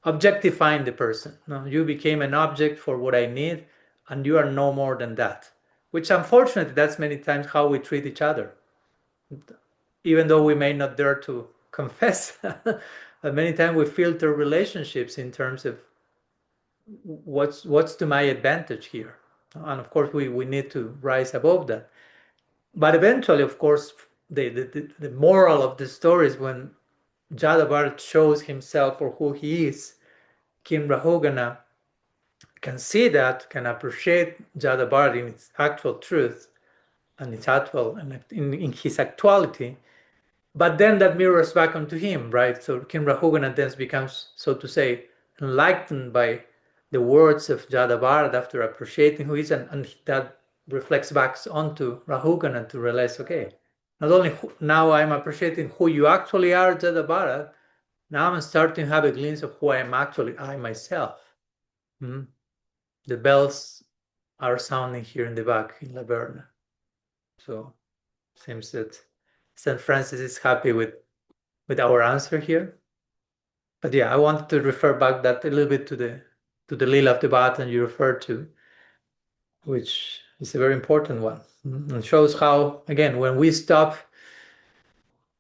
objectifying the person. No, you became an object for what I need, and you are no more than that. Which unfortunately, that's many times how we treat each other. Even though we may not dare to confess, but many times we filter relationships in terms of what's to my advantage here. And of course, we need to rise above that. But eventually, of course, the moral of the story is when Jadabharat shows himself for who he is, King Rahugana can see that, can appreciate Jadabharat in its actual truth and its actual in his actuality. But then that mirrors back onto him, right? So King Rahugana then becomes, so to say, enlightened by the words of Jadabharat after appreciating who he is, and that reflects back onto Rahugana to realize, okay, not only now I'm appreciating who you actually are, Jadabharat, now I'm starting to have a glimpse of who I am actually, I myself. The bells are sounding here in the back in La Verna. So seems that St. Francis is happy with our answer here. But yeah, I wanted to refer back that a little bit to the Lila of the Bhajan you referred to, which is a very important one, and shows how, again, when we stop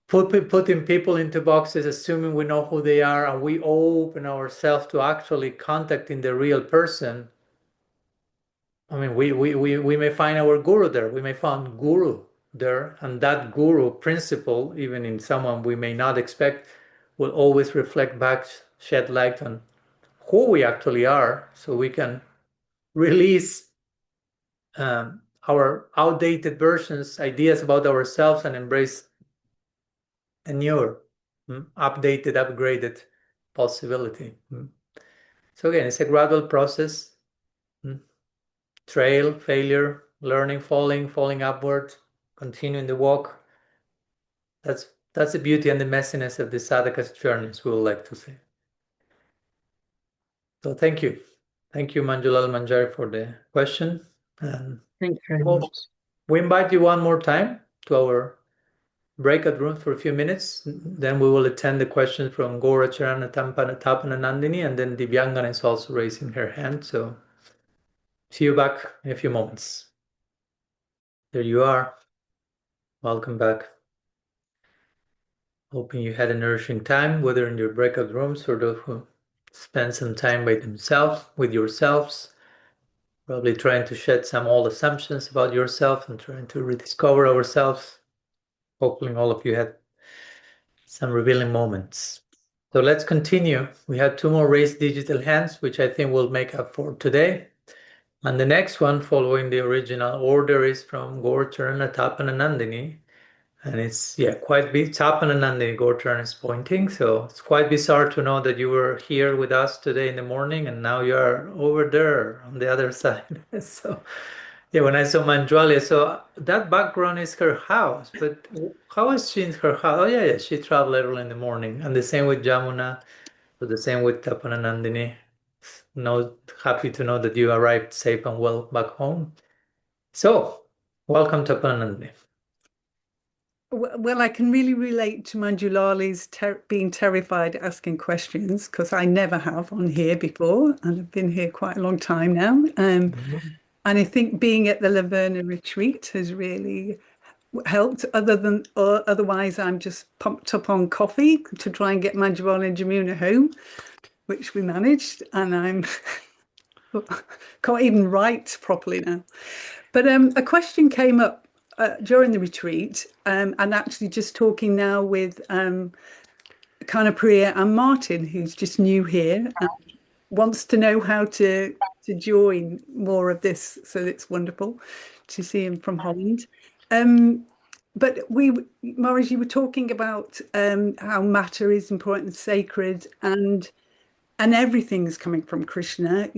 putting people into boxes, assuming we know who they are, and we open ourselves to actually contacting the real person. I mean, we may find our guru there. We may find guru there, and that guru principle, even in someone we may not expect, will always reflect back, shed light on who we actually are, so we can release our outdated versions, ideas about ourselves, and embrace a newer, updated, upgraded possibility. So again, it's a gradual process. Trail, failure, learning, falling upward, continuing the walk. That's the beauty and the messiness of the sadhaka's journeys, we would like to say. So thank you. Thank you, Manjulal Manjari, for the question. And Thank you very much. we invite you one more time to our breakout room for a few minutes. Then we will attend the questions from Gora Charana Tapana Nandini, and then Divyangana is also raising her hand. So see you back in a few moments. There you are. Welcome back. Hoping you had a nourishing time, whether in your breakout rooms or those who spend some time by themselves, with yourselves, probably trying to shed some old assumptions about yourself and trying to rediscover ourselves. Hopefully all of you had some revealing moments. So let's continue. We have 2 more raised digital hands, which I think will make up for today. And the next one, following the original order, is from Gauracharan Tapananandini. And it's, quite big. Tapananandini, Gauracharan is pointing. So it's quite bizarre to know that you were here with us today in the morning and now you are over there on the other side. So, when I saw Manjwali, so that background is her house. But how is she in her house? Oh, yeah, she traveled early in the morning. And the same with Jamuna, so the same with Tapananandini. Happy to know that you arrived safe and well back home. So, welcome to Tapananandini. Well, I can really relate to Manjulali's being terrified asking questions, because I never have on here before, and I've been here quite a long time now. And I think being at the Laverna retreat has really helped. Otherwise, I'm just pumped up on coffee to try and get Manjulali and Jamuna home, which we managed, and I'm can't even write properly now. But a question came up during the retreat, and actually just talking now with Kanapriya and Martin, who's just new here and wants to know how to join more of this. So it's wonderful to see him from Holland. But Maurice, you were talking about how matter is important and sacred, and everything's coming from Krishna,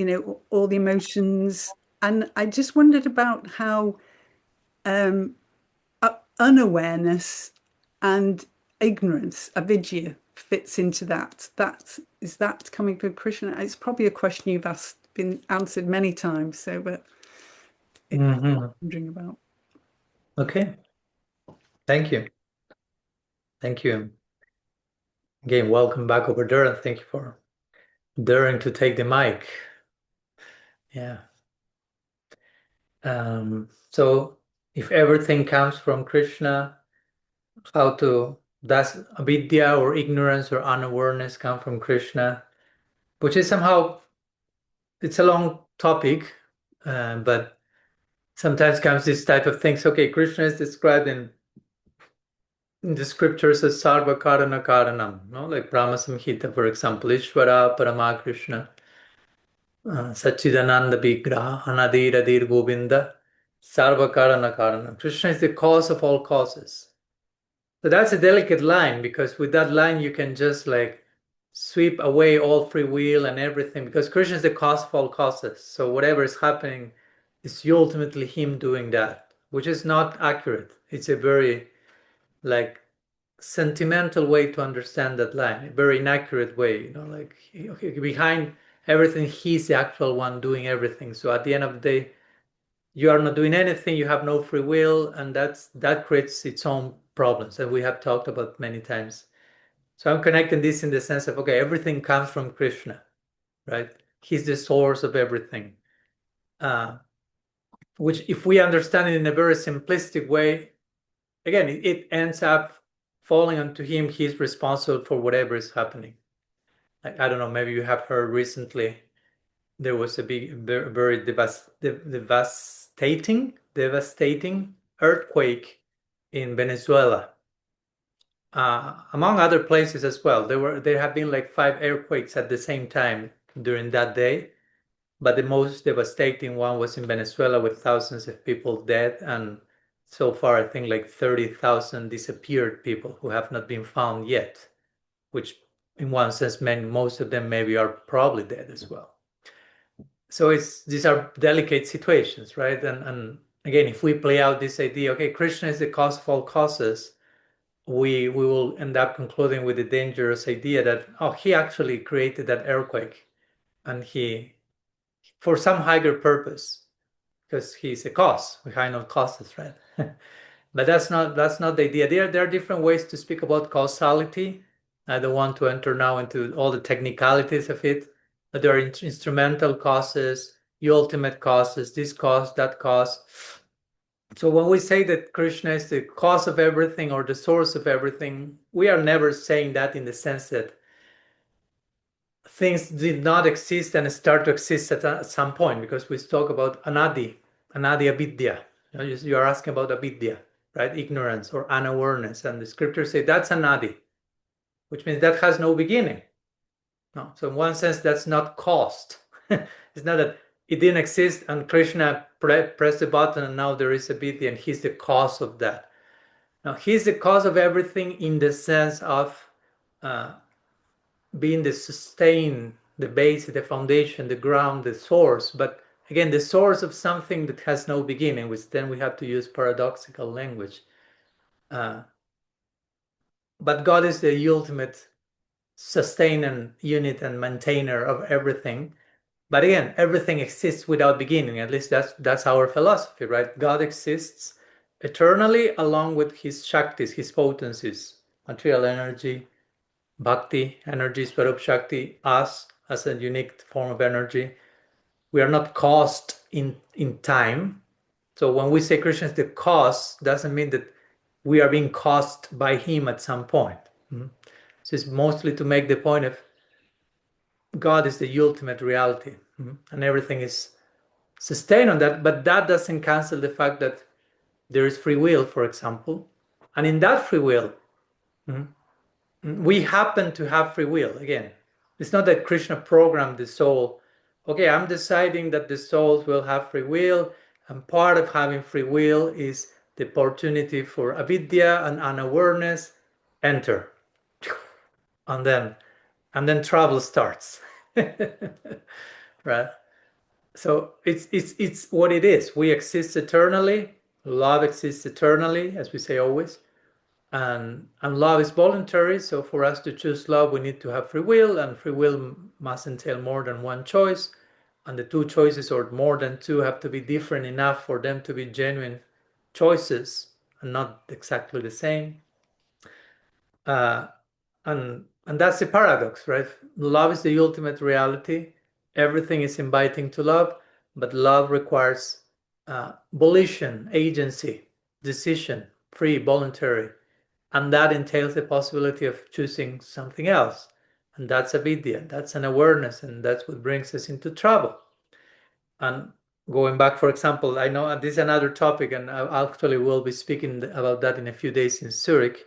all the emotions. And I just wondered about how unawareness and ignorance, avidya, fits into that. Is that coming from Krishna? It's probably a question you've been answered many times. So, but wondering about. Okay. Thank you. Thank you. Again, welcome back over there, and thank you for daring to take the mic. Yeah. So if everything comes from Krishna, does avidya or ignorance or unawareness come from Krishna? Which is somehow, it's a long topic, but sometimes comes this type of things. Okay, Krishna is described in the scriptures as Sarva Karana Karanam, like Brahma Samhita, for example, Ishvara Parama Krishna, Satchidananda Vigraha, Anadiradir Govinda, Sarva Karana Karanam. Krishna is the cause of all causes. So that's a delicate line, because with that line you can just like sweep away all free will and everything, because Krishna is the cause of all causes. So whatever is happening is ultimately him doing that, which is not accurate. It's a very like sentimental way to understand that line, a very inaccurate way, okay, behind everything, he's the actual one doing everything. So at the end of the day, you are not doing anything, you have no free will, and that creates its own problems, and we have talked about many times. So I'm connecting this in the sense of, okay, everything comes from Krishna, right? He's the source of everything. Which, if we understand it in a very simplistic way, again, it ends up falling onto him. He's responsible for whatever is happening. I don't know, maybe you have heard recently, there was a big, very devastating earthquake in Venezuela. Among other places as well. There have been like 5 earthquakes at the same time during that day, but the most devastating one was in Venezuela, with thousands of people dead, and so far I think like 30,000 disappeared people who have not been found yet, which in one sense most of them maybe are probably dead as well. So these are delicate situations, right? And again, if we play out this idea, okay, Krishna is the cause of all causes, we will end up concluding with the dangerous idea that, he actually created that earthquake, and he, for some higher purpose, because he's a cause behind all causes, right? But that's not the idea. There are different ways to speak about causality. I don't want to enter now into all the technicalities of it, but there are instrumental causes, ultimate causes, this cause, that cause. So when we say that Krishna is the cause of everything or the source of everything, we are never saying that in the sense that things did not exist and start to exist at some point, because we talk about anadi avidya. You are asking about avidya, right? Ignorance or unawareness, and the scriptures say that's anadi, which means that has no beginning. No, so in one sense, that's not caused. It's not that it didn't exist and Krishna pressed the button and now there is avidya and he's the cause of that. Now, he's the cause of everything in the sense of being the sustain, the base, the foundation, the ground, the source. But again, the source of something that has no beginning, which then we have to use paradoxical language. But God is the ultimate sustainer, unit, and maintainer of everything. But again, everything exists without beginning. At least that's our philosophy, right? God exists eternally along with his shaktis, his potencies, material energy, bhakti energy, swarup shakti, us as a unique form of energy. We are not caused in time. So when we say Krishna is the cause, doesn't mean that we are being caused by him at some point. So it's mostly to make the point of God is the ultimate reality, and everything is sustained on that. But that doesn't cancel the fact that there is free will, for example. And in that free will, we happen to have free will. Again, it's not that Krishna programmed the soul. Okay, I'm deciding that the souls will have free will, and part of having free will is the opportunity for avidya and unawareness enter. And then trouble starts. Right? So it's what it is. We exist eternally. Love exists eternally, as we say always. And love is voluntary. So for us to choose love, we need to have free will, and free will must entail more than one choice. And the two choices, or more than two, have to be different enough for them to be genuine choices and not exactly the same. And that's the paradox, right? Love is the ultimate reality. Everything is inviting to love, but love requires volition, agency, decision, free, voluntary. And that entails the possibility of choosing something else. And that's avidya, that's an awareness, and that's what brings us into trouble. And going back, for example, I know this is another topic, and I actually will be speaking about that in a few days in Zurich,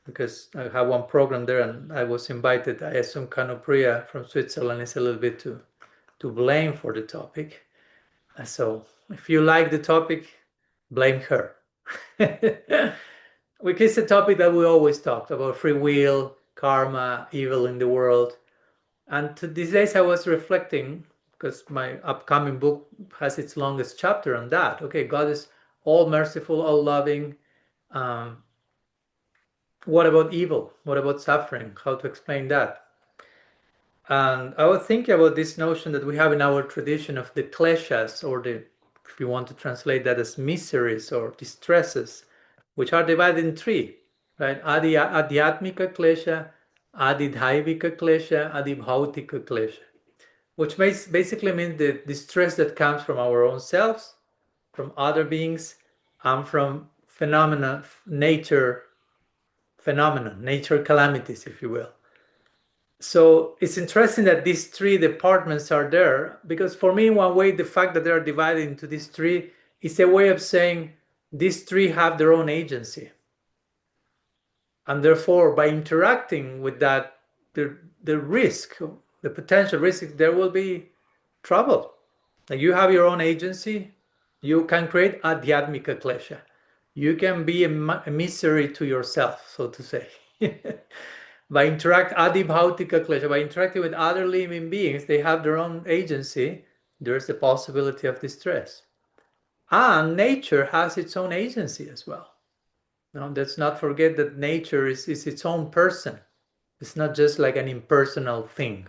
because I have one program there and I was invited. I assume Kanopriya from Switzerland is a little bit to blame for the topic. So if you like the topic, blame her. Which is a topic that we always talked about: free will, karma, evil in the world. And these days I was reflecting, because my upcoming book has its longest chapter on that. Okay, God is all merciful, all loving. What about evil? What about suffering? How to explain that? And I was thinking about this notion that we have in our tradition of the kleshas, or if you want to translate that as miseries or distresses, which are divided in three, right? Adhyatmika klesha, adidhaivika klesha, adibhautika klesha, which basically means the distress that comes from our own selves, from other beings, and from nature calamities, if you will. So it's interesting that these three departments are there, because for me, in one way, the fact that they are divided into these three is a way of saying these three have their own agency. And therefore, by interacting with that, the risk, the potential risk, there will be trouble. Like, you have your own agency, you can create adhyatmika klesha. You can be a misery to yourself, so to say. By adibhautika klesha, by interacting with other living beings, they have their own agency. There's the possibility of distress. And nature has its own agency as well. Now, let's not forget that nature is its own person. It's not just like an impersonal thing.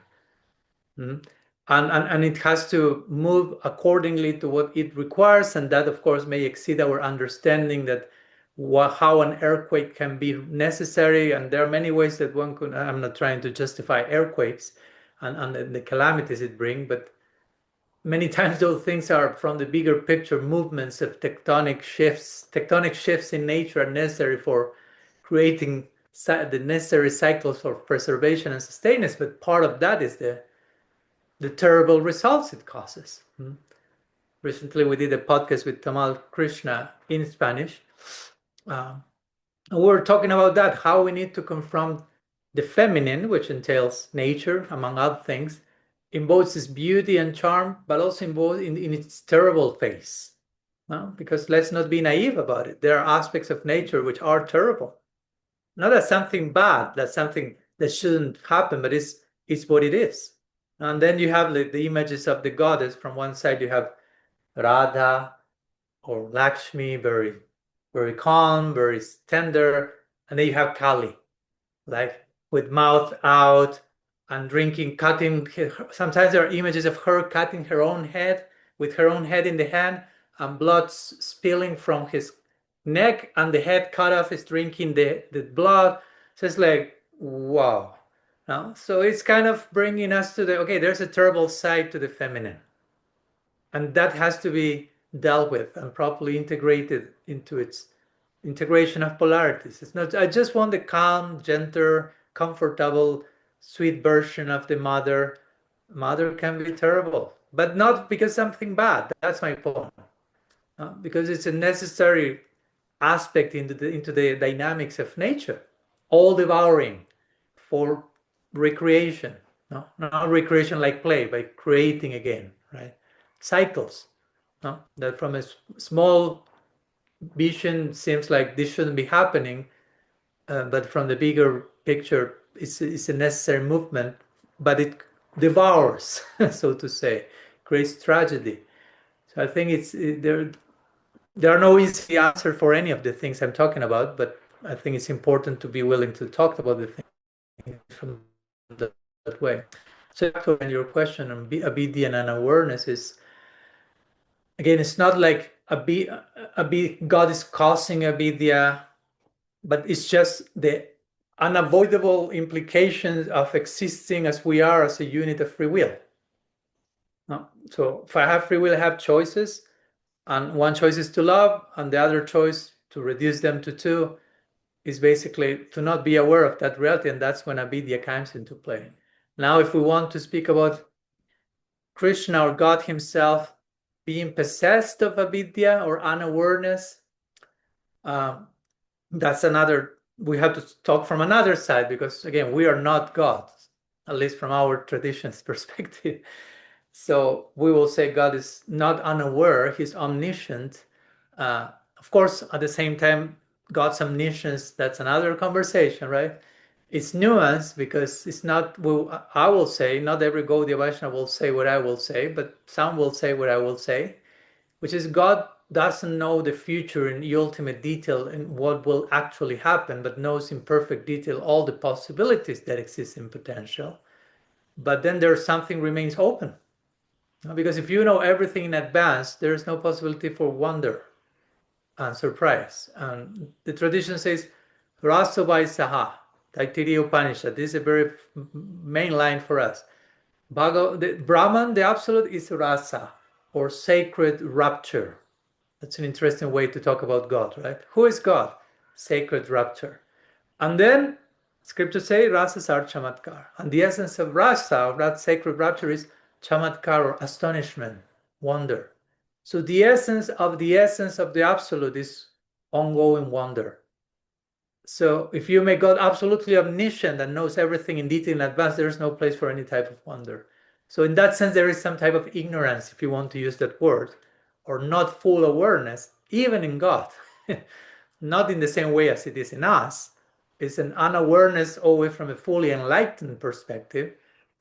And it has to move accordingly to what it requires, and that, of course, may exceed our understanding that how an earthquake can be necessary. And there are many ways that one could, I'm not trying to justify earthquakes and the calamities it brings, but many times those things are from the bigger picture movements of tectonic shifts. Tectonic shifts in nature are necessary for creating the necessary cycles for preservation and sustenance, but part of that is the the terrible results it causes. Recently, we did a podcast with Tamal Krishna in Spanish. And we were talking about that, how we need to confront the feminine, which entails nature, among other things, in both its beauty and charm, but also in its terrible face. No? Because let's not be naive about it. There are aspects of nature which are terrible. Not as something bad, that's something that shouldn't happen, but it's what it is. And then you have the images of the goddess. From one side, you have Radha or Lakshmi, very, very calm, very tender. And then you have Kali, like with mouth out and drinking, cutting. Sometimes there are images of her cutting her own head with her own head in the hand and blood spilling from his neck, and the head cut off is drinking the blood. So it's like, wow. No? So it's kind of bringing us to okay, there's a terrible side to the feminine. And that has to be dealt with and properly integrated into its integration of polarities. It's not, I just want the calm, gentle, comfortable, sweet version of the mother. Mother can be terrible, but not because something bad. That's my point. Because it's a necessary aspect into the dynamics of nature, all devouring for recreation. No, not recreation like play, by creating again, right? Cycles. No, that from a small vision seems like this shouldn't be happening, but from the bigger picture, it's a necessary movement, but it devours, so to say, creates tragedy. So I think there are no easy answer for any of the things I'm talking about, but I think it's important to be willing to talk about the things from that way. So your question on avidya and unawareness is, again, it's not like God is causing avidya, but it's just the unavoidable implications of existing as we are as a unit of free will. No? So if I have free will, I have choices. And one choice is to love, and the other choice, to reduce them to two, is basically to not be aware of that reality, and that's when avidya comes into play. Now, if we want to speak about Krishna or God himself being possessed of avidya or unawareness, that's another, we have to talk from another side, because again, we are not God, at least from our tradition's perspective. So we will say God is not unaware, he's omniscient. Of course, at the same time, God's omniscience, that's another conversation, right? It's nuanced because it's not, well, I will say, not every Gaudiya Vaishnava will say what I will say, but some will say what I will say, which is God doesn't know the future in the ultimate detail and what will actually happen, but knows in perfect detail all the possibilities that exist in potential. But then there's something remains open. Because if you know everything in advance, there's no possibility for wonder and surprise. And the tradition says, Rasa Vaisaha, Taittiriya Upanishad. This is a very main line for us. The Brahman, the absolute, is rasa, or sacred rapture. That's an interesting way to talk about God, right? Who is God? Sacred rapture. And then scriptures say rasas are chamatkar. And the essence of rasa, of that sacred rapture, is chamatkar, or astonishment, wonder. So the essence of the absolute is ongoing wonder. So if you make God absolutely omniscient and knows everything in detail in advance, there is no place for any type of wonder. So in that sense, there is some type of ignorance, if you want to use that word, or not full awareness, even in God. Not in the same way as it is in us. It's an unawareness always from a fully enlightened perspective.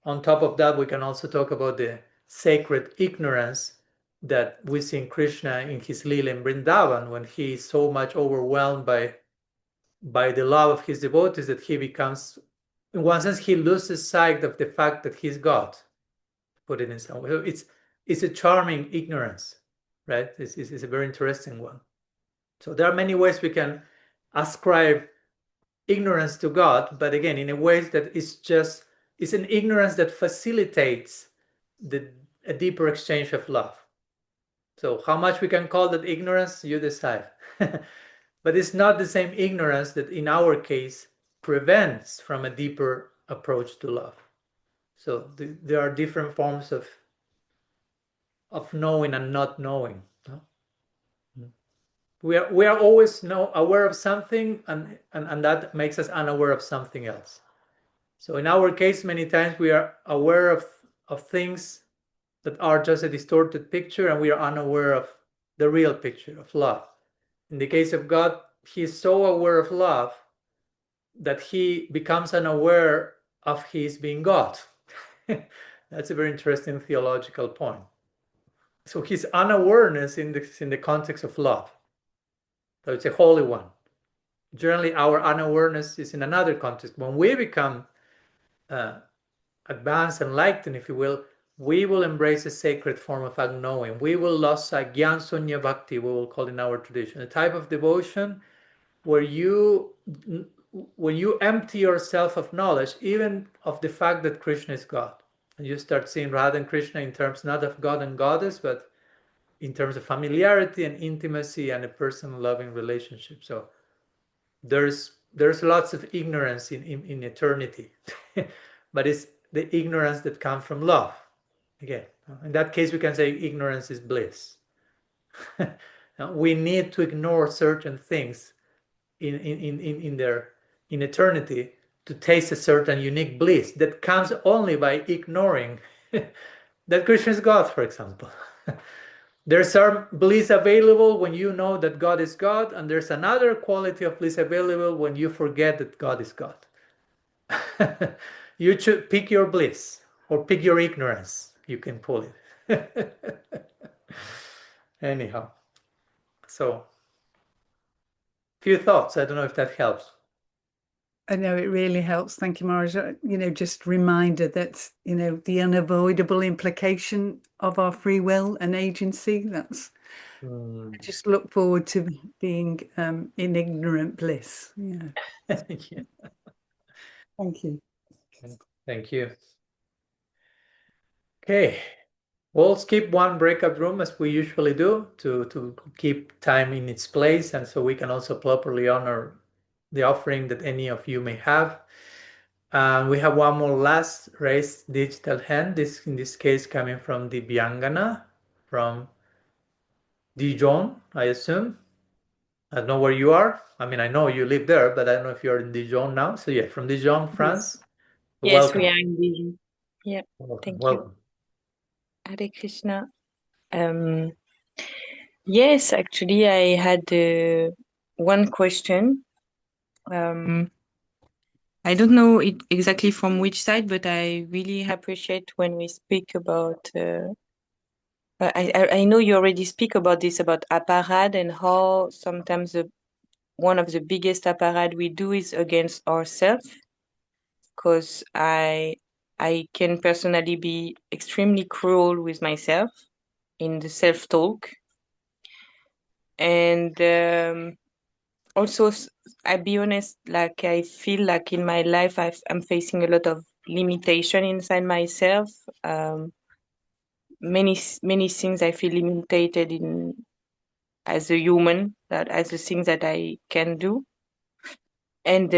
On top of that, we can also talk about the sacred ignorance that we see in Krishna in his Lila in Vrindavan, when he is so much overwhelmed by the love of his devotees that he becomes, in one sense, he loses sight of the fact that he's God, to put it in some way. So it's a charming ignorance, right? It's a very interesting one. So there are many ways we can ascribe ignorance to God, but again, in a way that it's an ignorance that facilitates a deeper exchange of love. So how much we can call that ignorance, you decide. But it's not the same ignorance that in our case prevents from a deeper approach to love. So there are different forms of knowing and not knowing. No? We are always aware of something, and that makes us unaware of something else. So in our case, many times we are aware of things that are just a distorted picture, and we are unaware of the real picture of love. In the case of God, he is so aware of love that he becomes unaware of his being God. That's a very interesting theological point. So his unawareness in the context of love. So it's a holy one. Generally, our unawareness is in another context. When we become advanced, enlightened, if you will, we will embrace a sacred form of unknowing. We will lose gyan sunya bhakti, we will call in our tradition, a type of devotion where when you empty yourself of knowledge, even of the fact that Krishna is God, and you start seeing Radha and Krishna in terms not of God and Goddess, but in terms of familiarity and intimacy and a personal loving relationship. So there's lots of ignorance in eternity, but it's the ignorance that comes from love. Again, in that case, we can say ignorance is bliss. We need to ignore certain things in eternity to taste a certain unique bliss that comes only by ignoring that Krishna is God, for example. There's some bliss available when you know that God is God, and there's another quality of bliss available when you forget that God is God. You should pick your bliss or pick your ignorance. You can pull it. Anyhow, so few thoughts. I don't know if that helps. I know it really helps. Thank you, Maharaj. Just reminder that, the unavoidable implication of our free will and agency. That's I just look forward to being in ignorant bliss. Yeah. Yeah. Thank you. Thank you. Okay. We'll skip one breakout room as we usually do to keep time in its place, and so we can also properly honor the offering that any of you may have. We have one more last raised digital hand, in this case coming from the Biangana from Dijon, I assume. I don't know where you are. I mean, I know you live there, but I don't know if you're in Dijon now. So yeah, from Dijon, France. Yes, Welcome. we are in Dijon. Yeah, Welcome. thank you. Hare Krishna. Yes, actually, I had one question. I don't know exactly from which side, but I really appreciate when we speak about. I know you already speak about this, about aparadha, and how sometimes one of the biggest aparadha we do is against ourselves, because I can personally be extremely cruel with myself in the self-talk. And also, I'll be honest, like I feel like in my life I'm facing a lot of limitation inside myself. Many things I feel limited in as a human, that as the things that I can do. And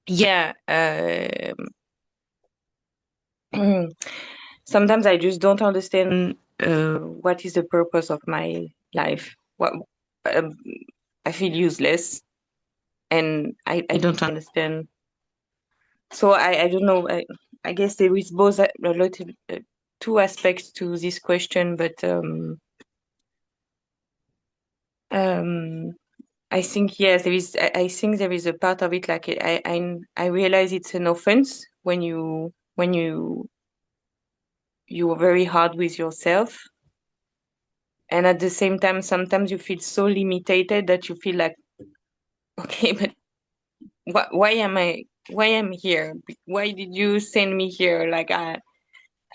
yeah, sometimes I just don't understand what is the purpose of my life. What I feel useless, and I don't understand. So I don't know. I guess there is both a lot of, two aspects to this question, but I think yes, there is. I think there is a part of it, like I realize it's an offense when you are very hard with yourself, and at the same time sometimes you feel so limited that you feel like, okay, but why am I'm here? Why did you send me here? Like I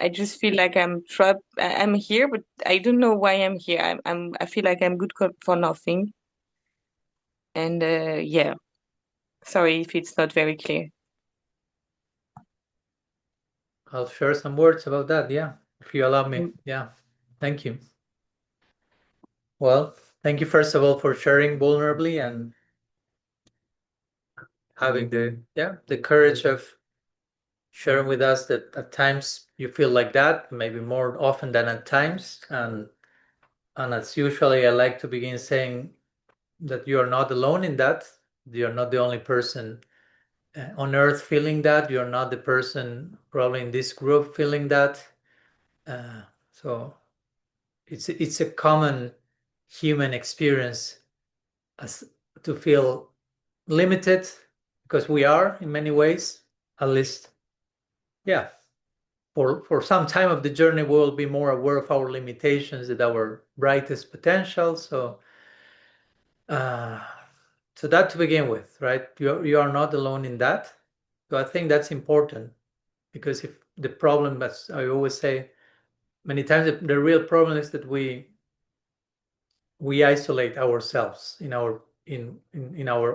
just feel like I'm trapped. I'm here, but I don't know why I'm here. I feel like I'm good for nothing. And yeah, sorry if it's not very clear. I'll share some words about that, yeah, if you allow me. Yeah, thank you. Well, thank you first of all for sharing vulnerably, and having the courage of sharing with us that at times you feel like that, maybe more often than at times. And as usually, I like to begin saying that you are not alone in that. You are not the only person on earth feeling that. You're not the person probably in this group feeling that. So it's a common human experience as to feel limited, because we are in many ways, at least, yeah. For some time of the journey, we will be more aware of our limitations than our brightest potential. So that to begin with, right? You are not alone in that. So I think that's important, because if the problem, as I always say many times, the real problem is that we isolate ourselves in our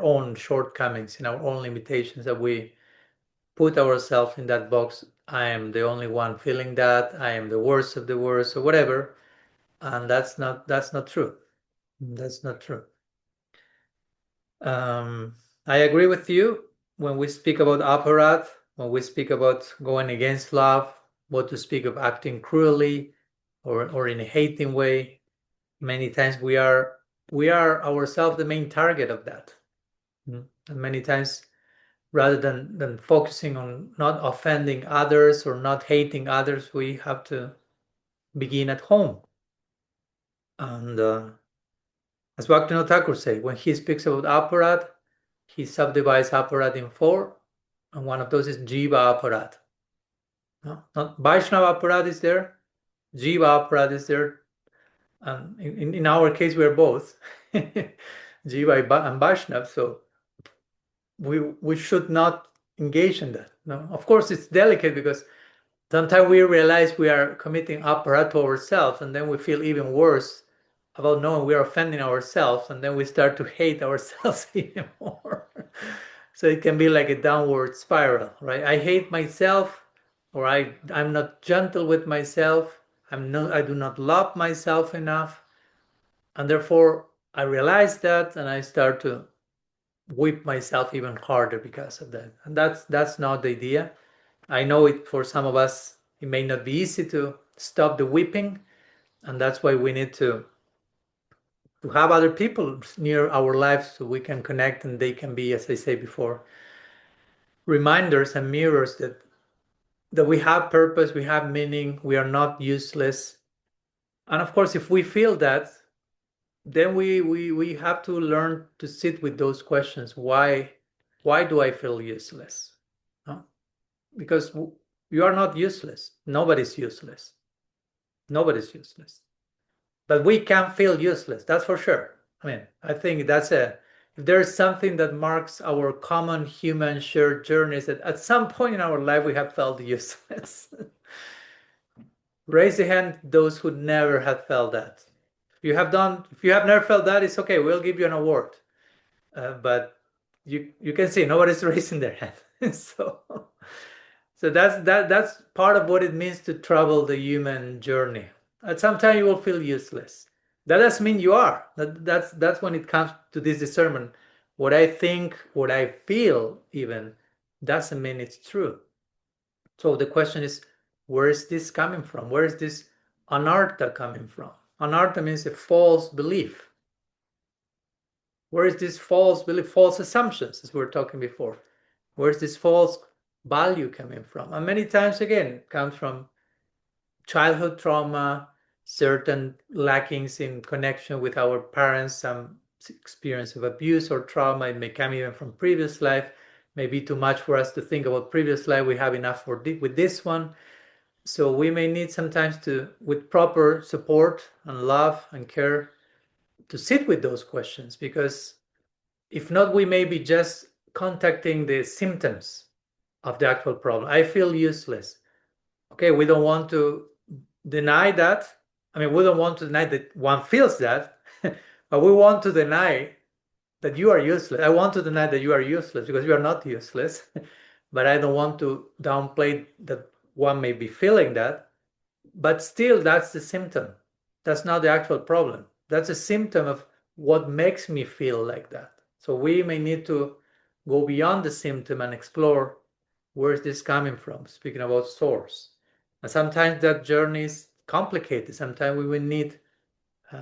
own shortcomings, in our own limitations, that we put ourselves in that box. I am the only one feeling that. I am the worst of the worst, or whatever, and that's not true. That's not true. I agree with you when we speak about aparadha, when we speak about going against love, what to speak of acting cruelly or in a hating way. Many times we are ourselves the main target of that. And many times, rather than focusing on not offending others or not hating others, we have to begin at home. And as Bhaktivinoda Thakur says, when he speaks about aparadha, he subdivides aparadha in 4, and one of those is Jiva aparadha. No? Not Vaishnava aparadha is there, Jiva aparadha is there. And in our case, we're both Jiva and Vaishnava, so we should not engage in that. No, of course it's delicate, because sometimes we realize we are committing aparadha to ourselves, and then we feel even worse about knowing we are offending ourselves, and then we start to hate ourselves even more. So it can be like a downward spiral, right? I hate myself, or I'm not gentle with myself. I do not love myself enough, and therefore I realize that, and I start to whip myself even harder because of that. And that's not the idea. I know it, for some of us, it may not be easy to stop the whipping, and that's why we need to have other people near our lives so we can connect, and they can be, as I say before, reminders and mirrors that we have purpose, we have meaning, we are not useless. And of course, if we feel that, then we have to learn to sit with those questions. Why do I feel useless? No? Because you are not useless. Nobody's useless. Nobody's useless. But we can feel useless, that's for sure. I mean, I think if there's something that marks our common human shared journeys, that at some point in our life we have felt useless. Raise the hand those who never have felt that. If you have never felt that, it's okay, we'll give you an award. But you can see nobody's raising their hand. So that's part of what it means to travel the human journey. At some time you will feel useless. That doesn't mean you are. That's when it comes to this discernment. What I think, what I feel even, doesn't mean it's true. So the question is, where is this coming from? Where is this anartha coming from? Anartha means a false belief. Where is this false belief, false assumptions, as we were talking before? Where is this false value coming from? And many times, again, it comes from childhood trauma, certain lackings in connection with our parents, some experience of abuse or trauma. It may come even from previous life. Maybe too much for us to think about previous life. We have enough with this one. So we may need sometimes with proper support and love and care, to sit with those questions, because if not, we may be just contacting the symptoms of the actual problem. I feel useless. Okay, we don't want to deny that. I mean, we don't want to deny that one feels that, but we want to deny that you are useless. I want to deny that you are useless, because you are not useless, but I don't want to downplay that one may be feeling that. But still, that's the symptom. That's not the actual problem. That's a symptom of what makes me feel like that. So we may need to go beyond the symptom and explore where is this coming from, speaking about source. And sometimes that journey is complicated. Sometimes we will need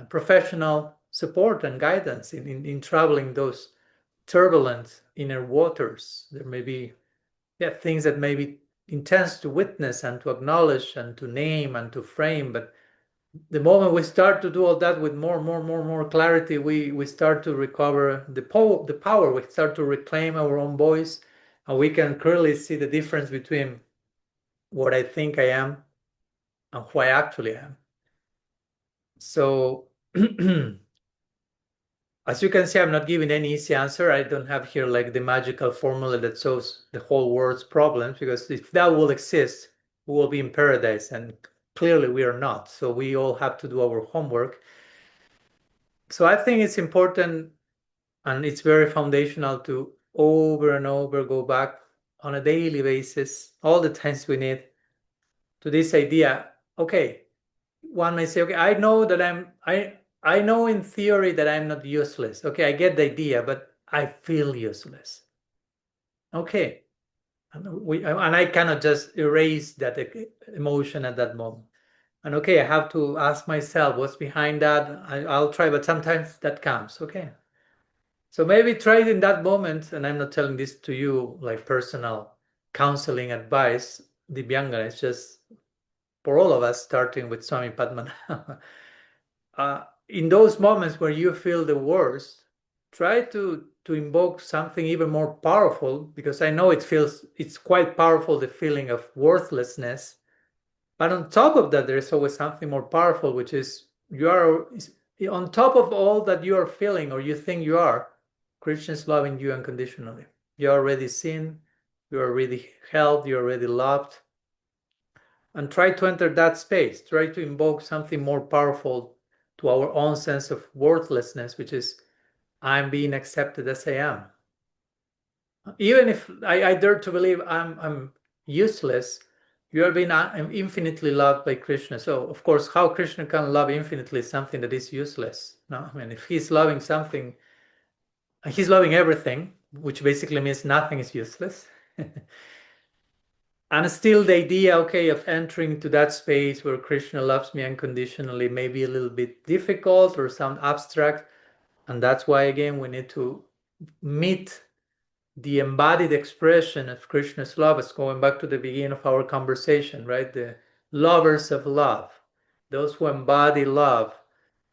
professional support and guidance in traveling those turbulent inner waters. There may be things that may be intense to witness and to acknowledge and to name and to frame, but the moment we start to do all that with more clarity, we start to recover the power. We start to reclaim our own voice, and we can clearly see the difference between what I think I am and who I actually am. So as you can see, I'm not giving any easy answer. I don't have here like the magical formula that solves the whole world's problems, because if that will exist, we will be in paradise, and clearly we are not. So we all have to do our homework. So I think it's important, and it's very foundational, to over and over go back on a daily basis, all the times we need, to this idea. Okay, one may say, okay, I know that I know in theory that I'm not useless. Okay, I get the idea, but I feel useless. Okay, and I cannot just erase that emotion at that moment. And okay, I have to ask myself what's behind that. I'll try, but sometimes that comes. Okay, so maybe try it in that moment. And I'm not telling this to you like personal counseling advice, Divyanga. It's just for all of us, starting with Swami Padmanabha. In those moments where you feel the worst, try to invoke something even more powerful, because I know it's quite powerful, the feeling of worthlessness. But on top of that, there's always something more powerful, which is you are on top of all that you are feeling or you think you are. Krishna is loving you unconditionally. You're already seen, you're already held, you're already loved. And try to enter that space. Try to invoke something more powerful to our own sense of worthlessness, which is I'm being accepted as I am. Even if I dare to believe I'm useless, you are being infinitely loved by Krishna. So, of course, how Krishna can love infinitely something that is useless? No, I mean, if he's loving something, he's loving everything, which basically means nothing is useless. And still the idea, okay, of entering into that space where Krishna loves me unconditionally may be a little bit difficult or sound abstract. And that's why, again, we need to meet the embodied expression of Krishna's love. It's going back to the beginning of our conversation, right? The lovers of love, those who embody love,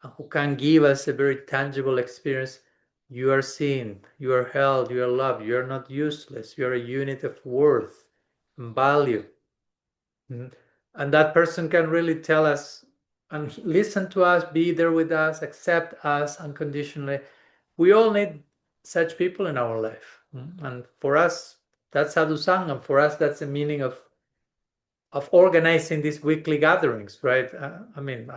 and who can give us a very tangible experience. You are seen, you are held, you are loved, you are not useless, you are a unit of worth and value. And that person can really tell us and listen to us, be there with us, accept us unconditionally. We all need such people in our life. And for us, that's SATSANG, and for us, that's the meaning of organizing these weekly gatherings, right? I mean,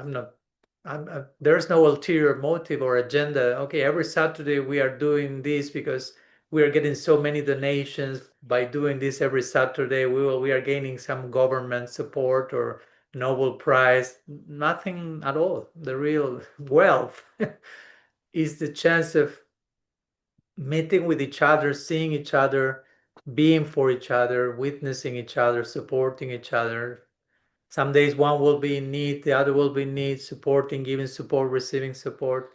there's no ulterior motive or agenda. Okay, every Saturday we are doing this because we are getting so many donations. By doing this every Saturday, we are gaining some government support or Nobel Prize. Nothing at all. The real wealth is the chance of meeting with each other, seeing each other, being for each other, witnessing each other, supporting each other. Some days one will be in need, the other will be in need, supporting, giving support, receiving support.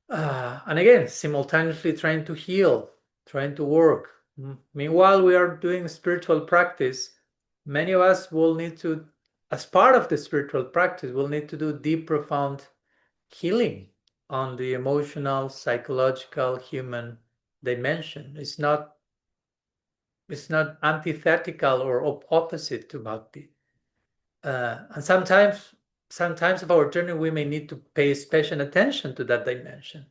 And again, simultaneously trying to heal, trying to work. Meanwhile, we are doing spiritual practice. Many of us will need to, as part of the spiritual practice, will need to do deep, profound healing on the emotional, psychological, human dimension. It's not antithetical or opposite to bhakti. And sometimes of our journey, we may need to pay special attention to that dimension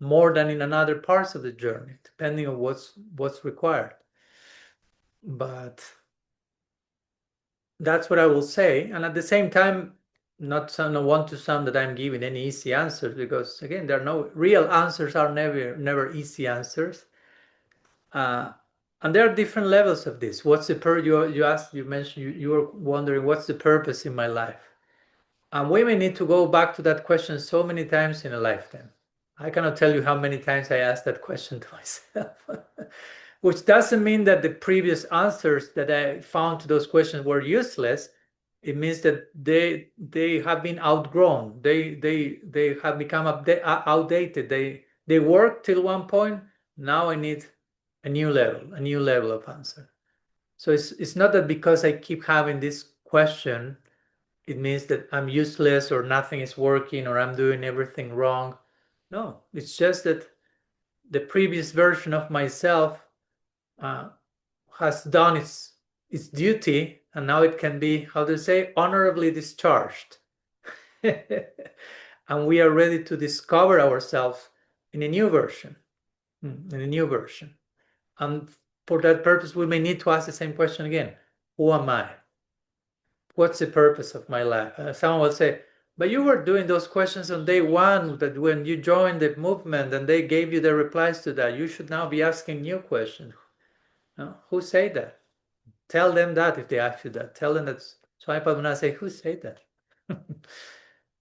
more than in another parts of the journey, depending on what's required. But that's what I will say. And at the same time, not want to sound that I'm giving any easy answers, because again, there are no real answers, are never easy answers. And there are different levels of this. What's the you mentioned you were wondering what's the purpose in my life? And we may need to go back to that question so many times in a lifetime. I cannot tell you how many times I asked that question to myself. Which doesn't mean that the previous answers that I found to those questions were useless. It means that they have been outgrown. They have become outdated. They work till one point. Now I need a new level of answer. So it's not that because I keep having this question, it means that I'm useless or nothing is working or I'm doing everything wrong. No, it's just that the previous version of myself has done its duty, and now it can be, how to say, honorably discharged. And we are ready to discover ourselves in a new version, And for that purpose, we may need to ask the same question again. Who am I? What's the purpose of my life? Someone will say, but you were doing those questions on day one, that when you joined the movement and they gave you the replies to that, you should now be asking new questions. No? Who said that? Tell them that if they ask you that. Tell them that. Swami Padmanabha say, who said that?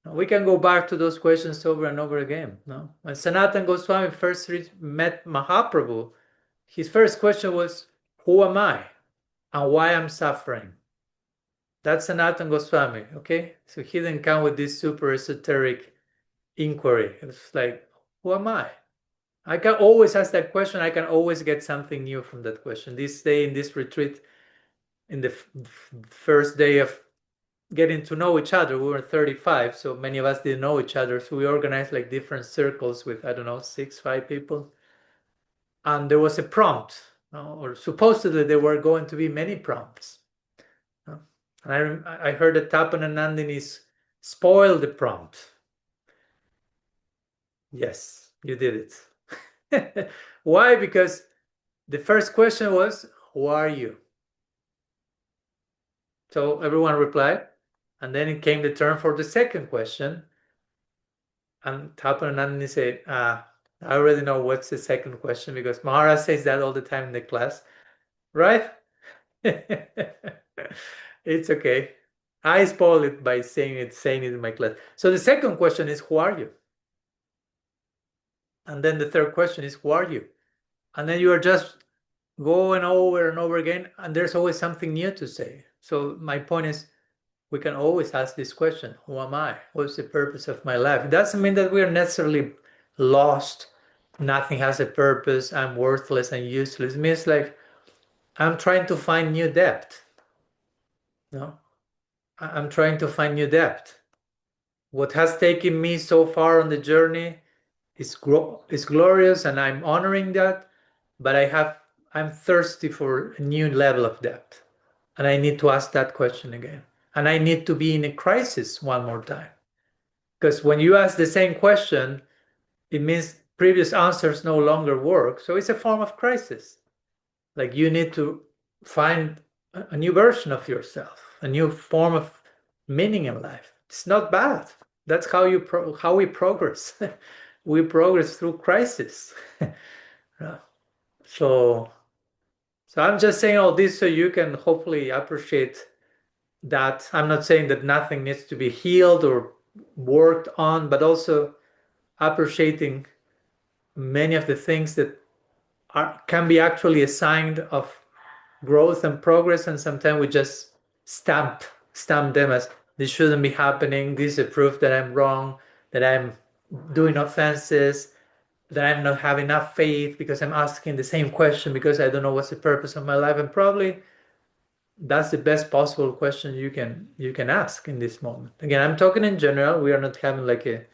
We can go back to those questions over and over again. No? When Sanatana Goswami first met Mahaprabhu, his first question was, who am I and why I'm suffering? That's Sanatana Goswami, okay? So he didn't come with this super esoteric inquiry. It's like, who am I? I can always ask that question. I can always get something new from that question. This day in this retreat, in the first day of getting to know each other, we were 35, so many of us didn't know each other. So we organized like different circles with, I don't know, 5 people. And there was a prompt, or supposedly there were going to be many prompts. And I heard that Tapan and Nandini spoiled the prompt. Yes, you did it. Why? Because the first question was, who are you? So everyone replied. And then it came the turn for the second question. And Tapan and Nandini said, I already know what's the second question because Maharaj says that all the time in the class. Right? It's okay. I spoil it by saying it in my class. So the second question is, who are you? And then the third question is, who are you? And then you are just going over and over again, and there's always something new to say. So my point is, we can always ask this question, who am I? What's the purpose of my life? It doesn't mean that we are necessarily lost. Nothing has a purpose. I'm worthless and useless. It means like I'm trying to find new depth. No? I'm trying to find new depth. What has taken me so far on the journey is glorious, and I'm honoring that, but I'm thirsty for a new level of depth. And I need to ask that question again. And I need to be in a crisis one more time. Because when you ask the same question, it means previous answers no longer work. So it's a form of crisis. Like you need to find a new version of yourself, a new form of meaning in life. It's not bad. That's how we progress. We progress through crisis. So I'm just saying all this so you can hopefully appreciate that. I'm not saying that nothing needs to be healed or worked on, but also appreciating many of the things that can be actually a sign of growth and progress, and sometimes we just stamp them as this shouldn't be happening, this is a proof that I'm wrong, that I'm doing offenses, that I'm not having enough faith because I'm asking the same question because I don't know what's the purpose of my life. And probably that's the best possible question you can ask in this moment. Again, I'm talking in general. We are not having like a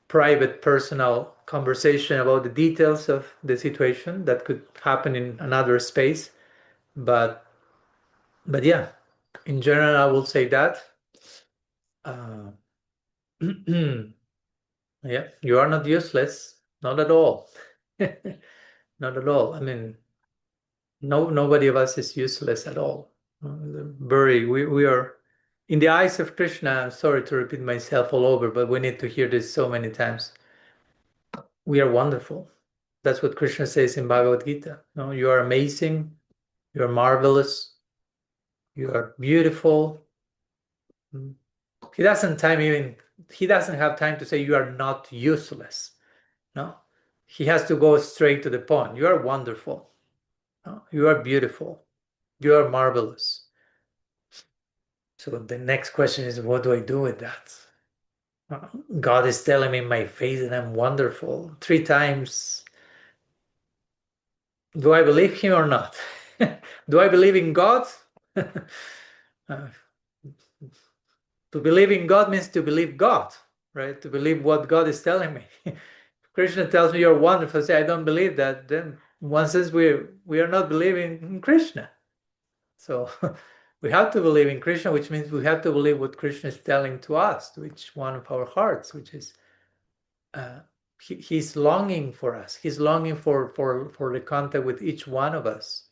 private, personal conversation about the details of the situation that could happen in another space. But yeah, in general, I will say that. Yeah, you are not useless, not at all. Not at all. I mean, nobody of us is useless at all. We are, in the eyes of Krishna, I'm sorry to repeat myself all over, but we need to hear this so many times. We are wonderful. That's what Krishna says in Bhagavad Gita. No, you are amazing. You are marvelous. You are beautiful. He doesn't have time to say you are not useless. No, he has to go straight to the point. You are wonderful. No? You are beautiful. You are marvelous. So the next question is, what do I do with that? God is telling me in my face that I'm wonderful 3 times. Do I believe him or not? Do I believe in God? To believe in God means to believe God, right? To believe what God is telling me. Krishna tells me you're wonderful. I say I don't believe that. Then one says we are not believing in Krishna. So we have to believe in Krishna, which means we have to believe what Krishna is telling to us, to each one of our hearts, which is he's longing for us. He's longing for the contact with each one of us.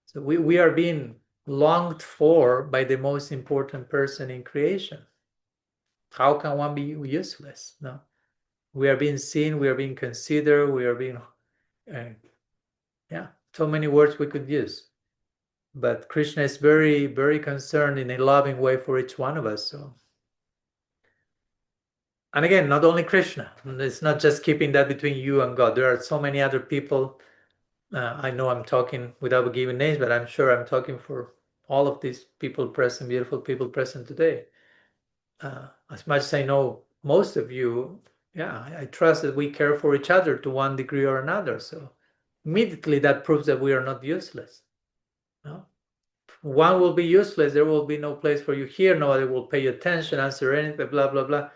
So we are being longed for by the most important person in creation. How can one be useless? No, we are being seen, we are being considered, we are being so many words we could use, but Krishna is very, very concerned in a loving way for each one of us. So, and again, not only Krishna, it's not just keeping that between you and God. There are so many other people. I know I'm talking without giving names, but I'm sure I'm talking for all of these people present, beautiful people present today. As much as I know most of you, I trust that we care for each other to one degree or another. So immediately that proves that we are not useless. No? One will be useless. There will be no place for you here. Nobody will pay you attention, answer anything, blah, blah, blah.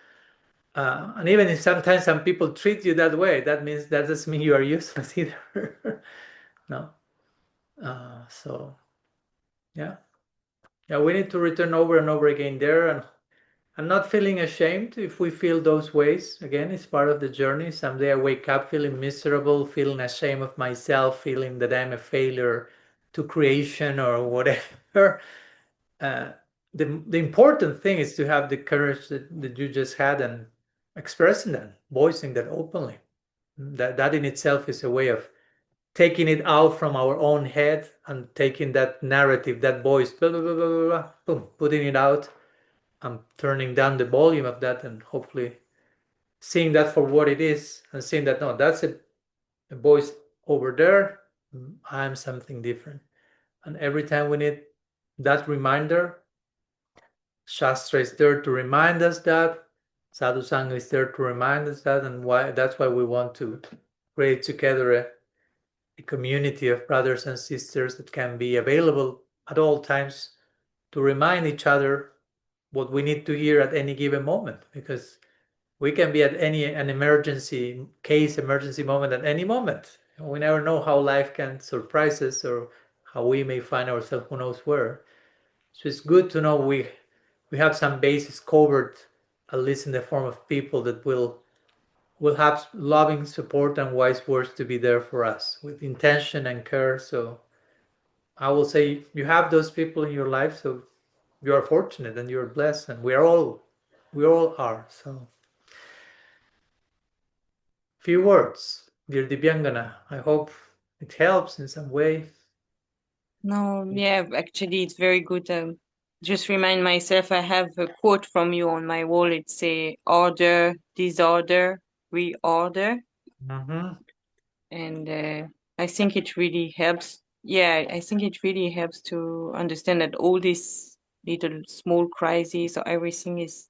And even if sometimes some people treat you that way, that doesn't mean you are useless either. No. So, we need to return over and over again there, and I'm not feeling ashamed if we feel those ways. Again, it's part of the journey. Someday I wake up feeling miserable, feeling ashamed of myself, feeling that I'm a failure to creation or whatever. The important thing is to have the courage that you just had and expressing that, voicing that openly. That in itself is a way of taking it out from our own head and taking that narrative, that voice, blah, blah, blah, blah, blah, boom, putting it out. I'm turning down the volume of that and hopefully seeing that for what it is and seeing that, no, that's a voice over there. I'm something different. And every time we need that reminder, Shastra is there to remind us that, SATSANG is there to remind us that, and that's why we want to create together a community of brothers and sisters that can be available at all times to remind each other what we need to hear at any given moment, because we can be at an emergency moment at any moment. We never know how life can surprise us or how we may find ourselves who knows where. So it's good to know we have some bases covered, at least in the form of people that will have loving support and wise words to be there for us with intention and care. So I will say you have those people in your life, so you are fortunate and you're blessed, and we all are. So few words, dear Dibyangana. I hope it helps in some way. No, actually it's very good. Just remind myself, I have a quote from you on my wall. It say order, disorder, reorder. And I think it really helps. I think it really helps to understand that all these little small crises or everything is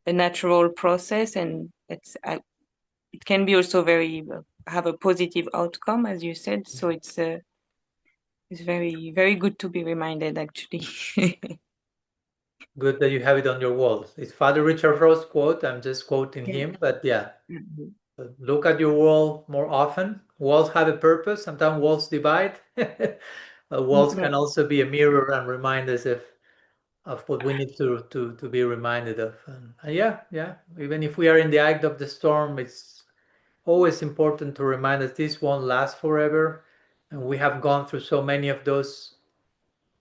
a natural process, and it can be also have a positive outcome, as you said. So it's very, very good to be reminded, actually. Good that you have it on your wall. It's Father Richard Roth's quote. I'm just quoting him, but look at your wall more often. Walls have a purpose. Sometimes walls divide. But walls can also be a mirror and remind us of what we need to be reminded of. And even if we are in the eye of the storm, it's always important to remind us this won't last forever. And we have gone through so many of those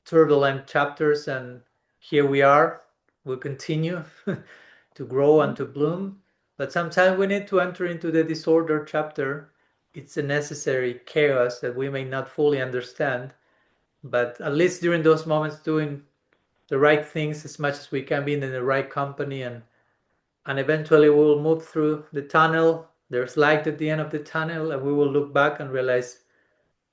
turbulent chapters, and here we are. We'll continue to grow and to bloom. But sometimes we need to enter into the disorder chapter. It's a necessary chaos that we may not fully understand. But at least during those moments, doing the right things as much as we can, be in the right company, and eventually we'll move through the tunnel there's light at the end of the tunnel, and we will look back and realize,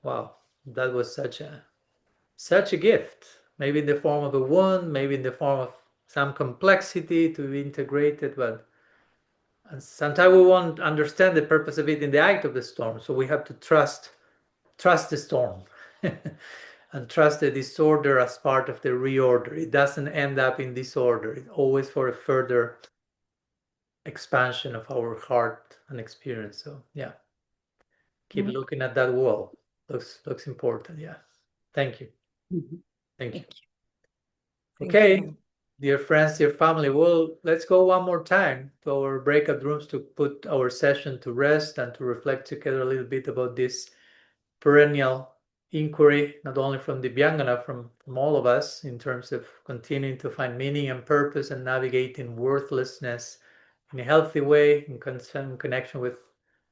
wow, that was such a gift. Maybe in the form of a wound, maybe in the form of some complexity to be integrated, but sometimes we won't understand the purpose of it in the height of the storm. So we have to trust the storm and trust the disorder as part of the reorder. It doesn't end up in disorder. It's always for a further expansion of our heart and experience. So yeah, keep looking at that wall. Looks important. Yeah. Thank you. Thank you. Okay, dear friends, dear family, well, let's go one more time to our breakout rooms to put our session to rest and to reflect together a little bit about this perennial inquiry, not only from the Divyangana, from all of us, in terms of continuing to find meaning and purpose and navigating worthlessness in a healthy way, in connection with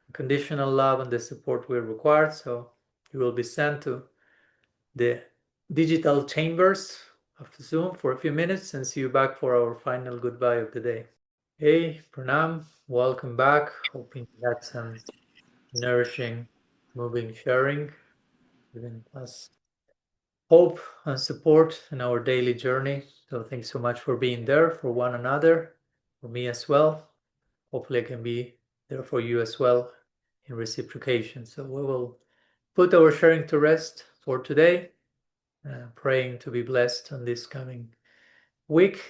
unconditional love and the support we require. So you will be sent to the digital chambers of Zoom for a few minutes and see you back for our final goodbye of the day. Hey, Pranam, welcome back. Hoping you had some nourishing, moving sharing, giving us hope and support in our daily journey. So thanks so much for being there for one another, for me as well. Hopefully I can be there for you as well in reciprocation. So we will put our sharing to rest for today, praying to be blessed on this coming week,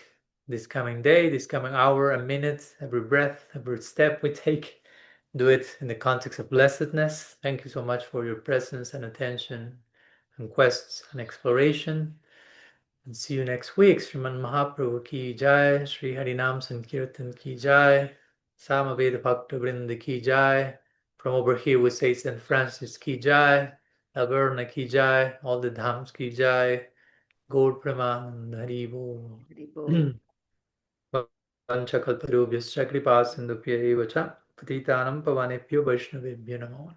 this coming day, this coming hour and minute, every breath, every step we take. Do it in the context of blessedness. Thank you so much for your presence and attention and quests and exploration. And see you next week. Sriman Mahaprabhu ki jai, Sri Harinam Sankirtan ki jai, Samaveda Bhakta Vrinda ki jai. From over here we say St. Francis ki jai, Laverna ki jai, all the dhams ki jai, Gaur Premanand Hari Bol. Vanchakalparubhyascha kripa sindhubhya eva cha patitanam pavanebhyo vaishnavebhyo namo.